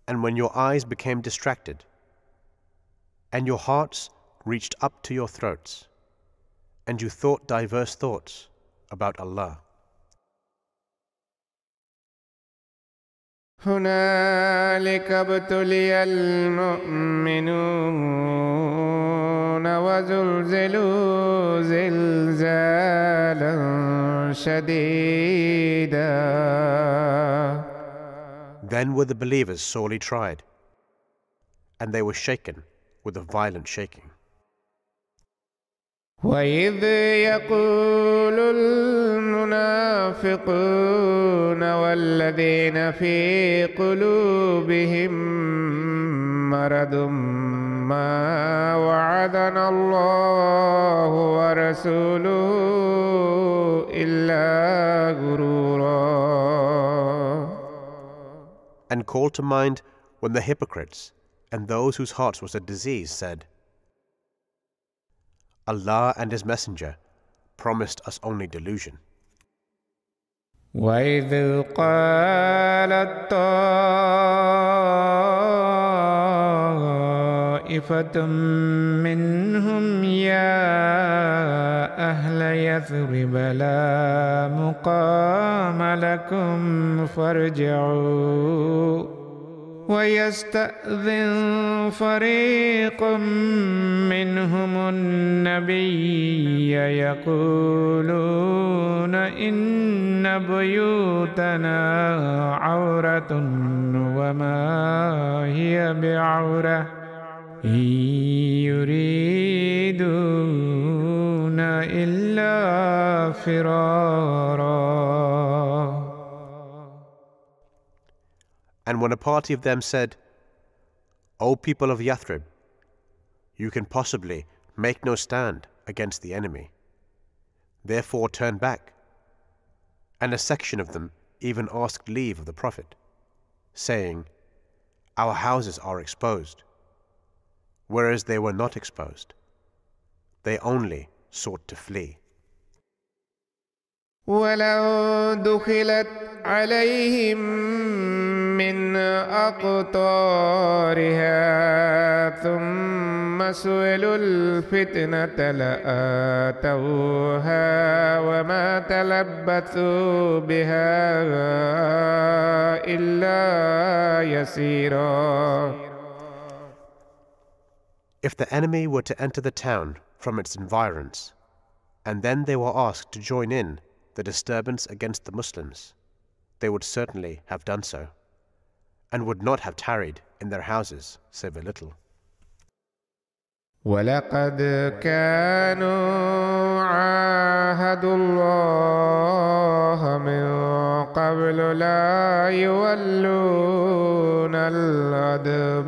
and when your eyes became distracted, and your hearts reached up to your throats, and you thought diverse thoughts about Allah. هنالك ابتلي المؤمنون وزلزلوا زلزالا شديدا. Then were the believers sorely tried, and they were shaken with a violent shaking. وإذ يقول المنافقون والذين في قلوبهم مرض ما وعدنا الله ورسوله إلا غرورا. And call to mind when the hypocrites and those whose hearts was a disease said, Allah and His Messenger promised us only delusion. وإذ قالت طائفة منهم يا أهل يثرب لا مقام لكم فارجعوا ويستأذن فريق منهم النبي يقولون إن بيوتنا عورة وما هي بعورة إن يريدون إلا فرارا. And when a party of them said, O people of Yathrib, you can possibly make no stand against the enemy, therefore turn back. And a section of them even asked leave of the Prophet, saying, Our houses are exposed, whereas they were not exposed. They only sought to flee. ولو دخلت عليهم من أقطارها ثم سئلوا الفتنة لآتوها وما تلبثوا بها إلا يسيرا. If the enemy were to enter the town from its environs, and then they were asked to join in the disturbance against the Muslims, they would certainly have done so, and would not have tarried in their houses save a little. وَلَقَدْ كَانُوا عَاهَدُوا اللَّهَ مِنْ قَبْلُ لَا يُوَلُّونَ الْأَدْبَارَ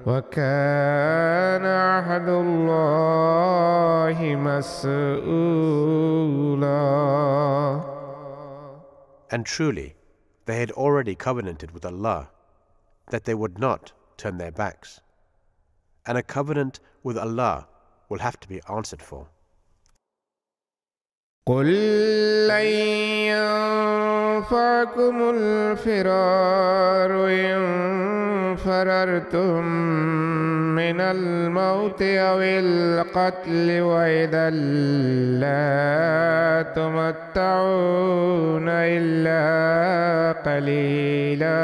وَكَانَ عَهْدُ اللَّهِ مَسْئُولًا. And truly, they had already covenanted with Allah that they would not turn their backs, and a covenant with Allah will have to be answered for. قُلْ لَنْ يَنْفَعَكُمُ الْفِرَارُ إِنْ فَرَرْتُمْ مِنَ الْمَوْتِ أَوِ الْقَتْلِ وَإِذًا لَا تُمَتَّعُونَ إِلَّا قَلِيلًا.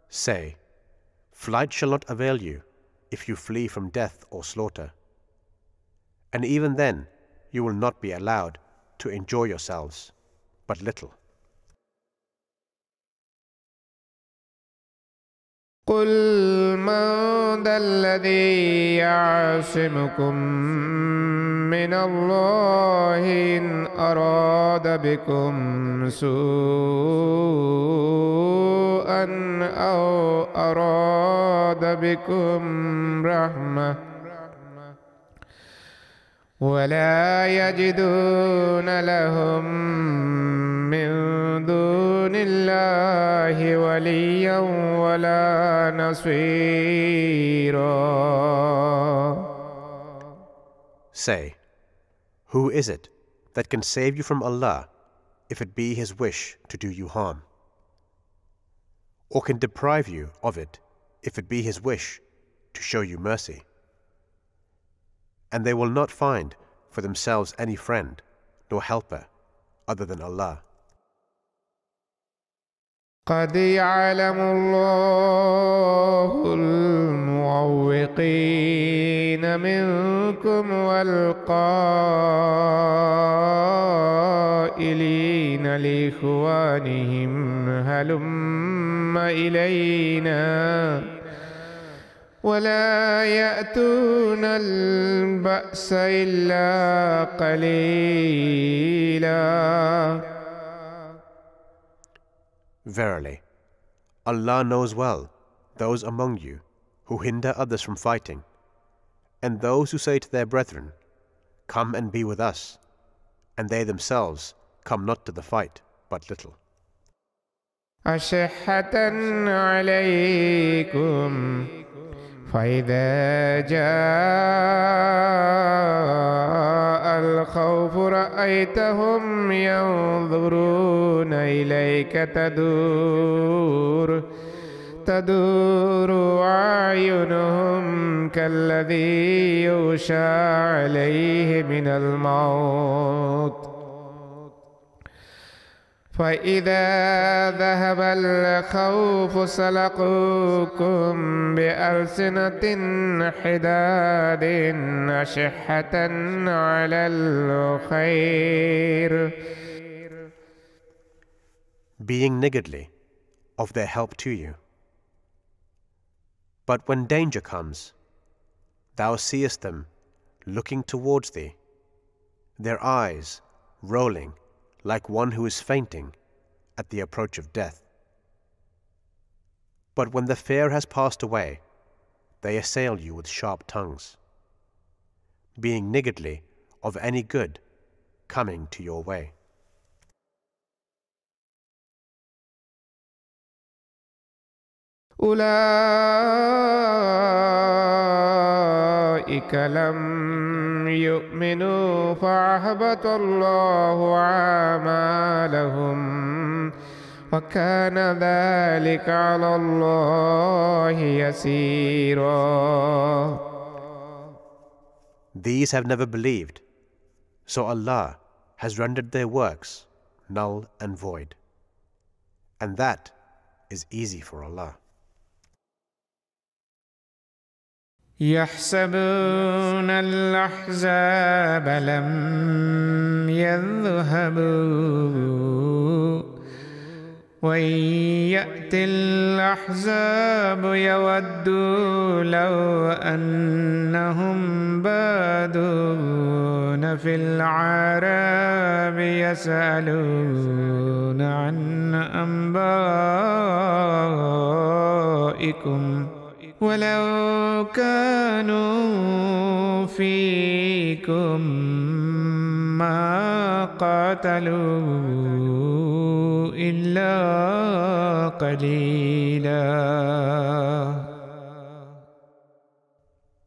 Say, flight shall not avail you if you flee from death or slaughter, and even then you will not be allowed to enjoy yourselves but little. قُلْ مَنْ ذَا الَّذِي يَعْصِمُكُمْ مِنَ اللَّهِ إِنْ أَرَادَ بِكُمْ سُوءًا أَوْ أَرَادَ بِكُمْ رَحْمَةً وَلَا يَجِدُونَ لَهُم مِّن دُونِ اللَّهِ وَلِيًّا وَلَا نَصِيرًا. Say, who is it that can save you from Allah if it be His wish to do you harm, or can deprive you of it if it be His wish to show you mercy? And they will not find for themselves any friend nor helper other than Allah. قد يعلم الله المعوقين منكم والقائلين لإخوانهم هلم إلينا ولا يأتون البأس إلا قليلا. Verily, Allah knows well those among you who hinder others from fighting, and those who say to their brethren, "Come and be with us," and they themselves come not to the fight but little. أشحة عليكم فإذا جاء الخوف رأيتهم ينظرون إليك تدور أعينهم كالذي يغشى عليه من الموت فإذا ذهب الخوف سلقوكم بألسنة حداد أشحة على الخير, being niggardly of their help to you. But when danger comes, thou seest them looking towards thee, their eyes rolling like one who is fainting at the approach of death. But when the fear has passed away, they assail you with sharp tongues, being niggardly of any good coming to your way. أولئك لم يؤمنوا فأحبط الله أعمالهم وكان ذلك على الله يسيرا. These have never believed, so Allah has rendered their works null and void, and that is easy for Allah. يحسبون الأحزاب لم يذهبوا وإن يأتي الأحزاب يودوا لو أنهم بادون في الأعراب يسألون عن أنبائكم ولو كانوا فيكم ما قاتلوا إلا قليلا.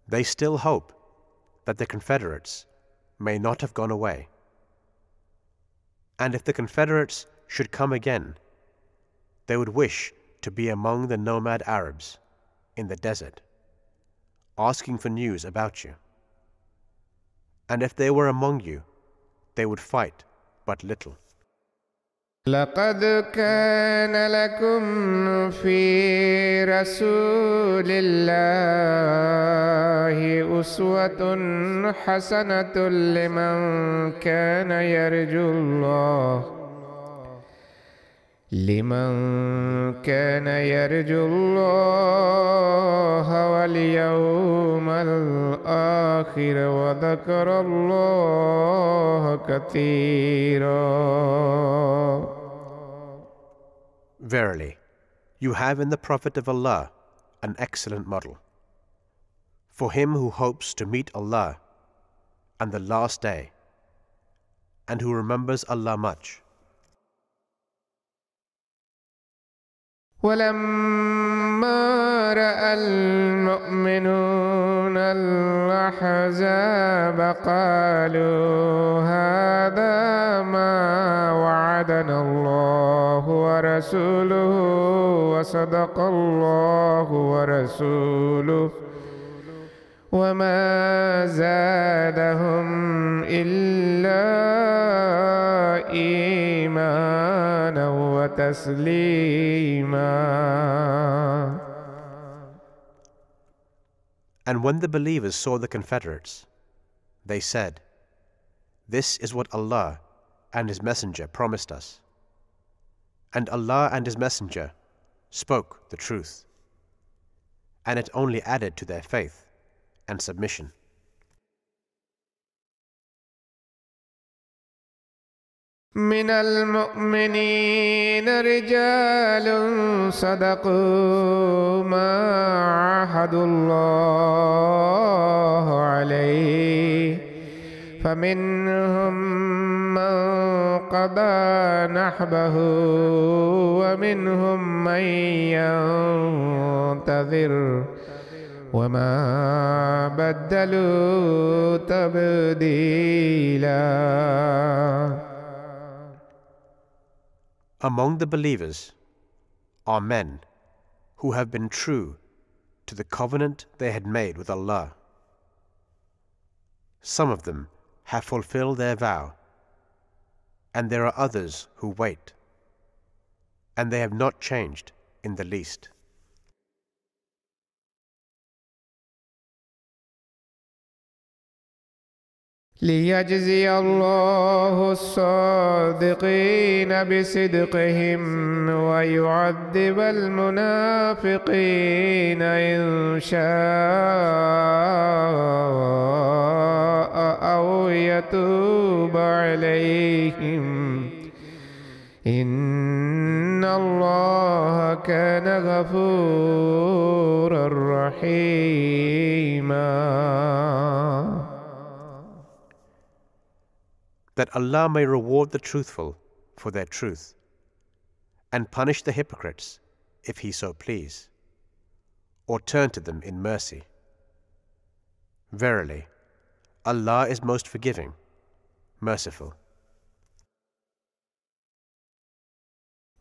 They still hope that the Confederates may not have gone away. And if the Confederates should come again, they would wish to be among the nomad Arabs in the desert, asking for news about you. And if they were among you, they would fight but little. لقد كان لكم في رسول الله أسوة حسنة لمن كان يرجو الله واليوم الآخر وذكر الله كثيرا. Verily, you have in the Prophet of Allah an excellent model for him who hopes to meet Allah and the last day, and who remembers Allah much. ولما رأى المؤمنون الأحزاب قالوا هذا ما وعدنا الله ورسوله وصدق الله ورسوله وما زادهم إلا إيمانا وتسليما. And when the believers saw the Confederates, they said, "This is what Allah and His Messenger promised us." And Allah and His Messenger spoke the truth, and it only added to their faith and submission. من المؤمنين رجال صدقوا ما عاهدوا الله عليه فمنهم من قضى نحبه ومنهم من ينتظر وما بدلوا تبديلا. Among the believers are men who have been true to the covenant they had made with Allah. Some of them have fulfilled their vow, and there are others who wait, and they have not changed in the least. ليجزي الله الصادقين بصدقهم ويعذب المنافقين إن شاء أو يتوب عليهم إن الله كان غفورا رحيما. That Allah may reward the truthful for their truth, and punish the hypocrites if He so please, or turn to them in mercy. Verily, Allah is most forgiving, merciful.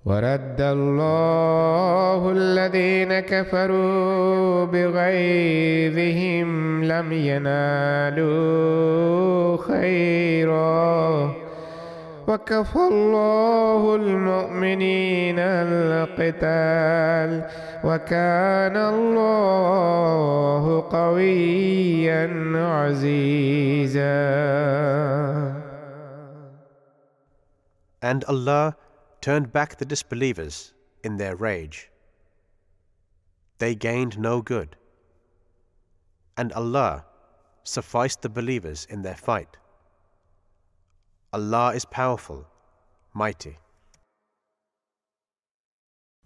ورد الله الذين كفروا بغيظهم لم ينالوا خيرا وكفى الله المؤمنين القتال وكان الله قويا عزيزا. And Allah turned back the disbelievers in their rage. They gained no good, and Allah sufficed the believers in their fight. Allah is powerful, mighty.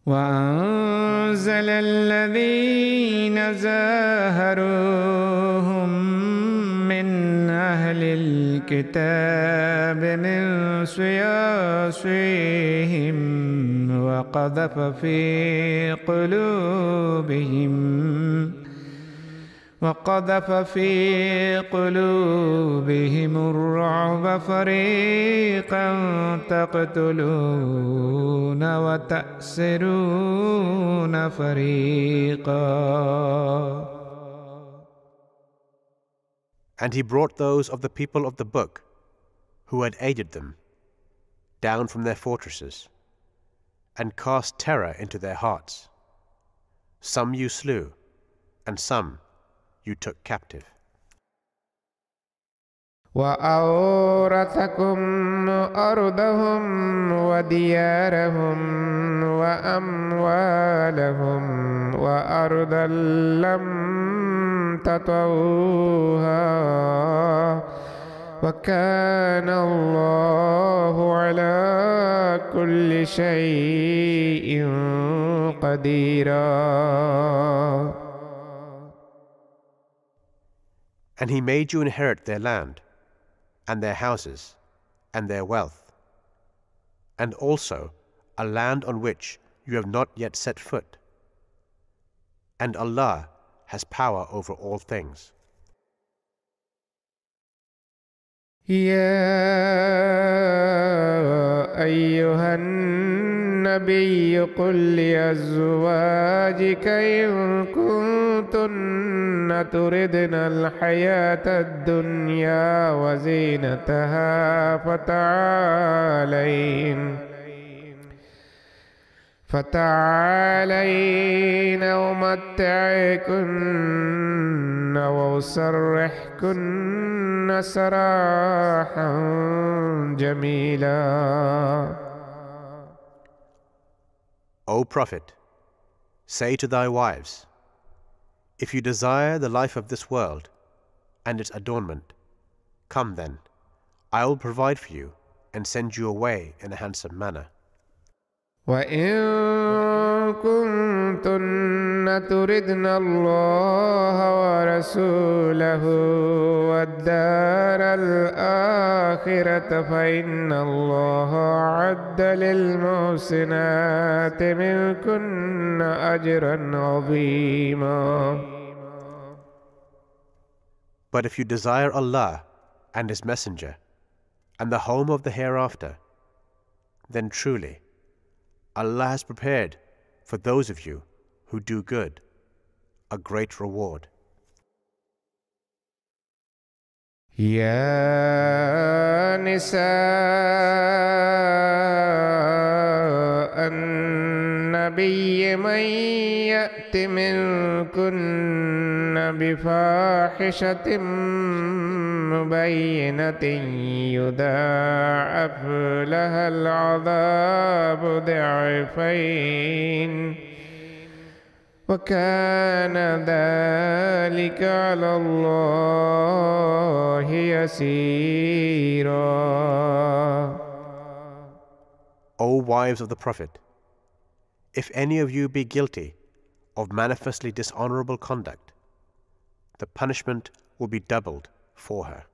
وأنزل الذين زاهروهم من أهل الكتاب من صياصيهم وقذف في قلوبهم الرعب فريقا تقتلون وتأسرون فريقا. And He brought those of the people of the book who had aided them down from their fortresses and cast terror into their hearts. Some you slew, and some you took captive. وأورثكم أرضهم وديارهم وأموالهم وأرضا لم تطئوها وكان الله على كل شيء قديرا. And He made you inherit their land, and their houses, and their wealth, and also a land on which you have not yet set foot. And Allah has power over all things. يا أيها النبي قل لأزواجك إن كنتن تردن الحياة الدنيا وزينتها فتعالين أمتعكن وأسرحكن سراحا جميلا. O Prophet, say to thy wives, if you desire the life of this world and its adornment, come then, I will provide for you and send you away in a handsome manner. وَإِن كُنتُنَّ تُرِدْنَ اللَّهَ وَرَسُولَهُ وَالدَّارَ الْآخِرَةَ فَإِنَّ اللَّهَ أَعَدَّ لِلْمُحْسِنَاتِ مِنكُنَّ أَجْرًا عَظِيمًا. But if you desire Allah and His Messenger and the home of the hereafter, then truly Allah has prepared for those of you who do good a great reward. يا نساء النبي من يأت منكن بفاحشة مبينة يضاعف لها العذاب ضعفين وكان ذلك على الله يسيرا. O wives of the Prophet, if any of you be guilty of manifestly dishonorable conduct, the punishment will be doubled for her,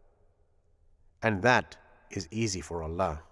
and that is easy for Allah.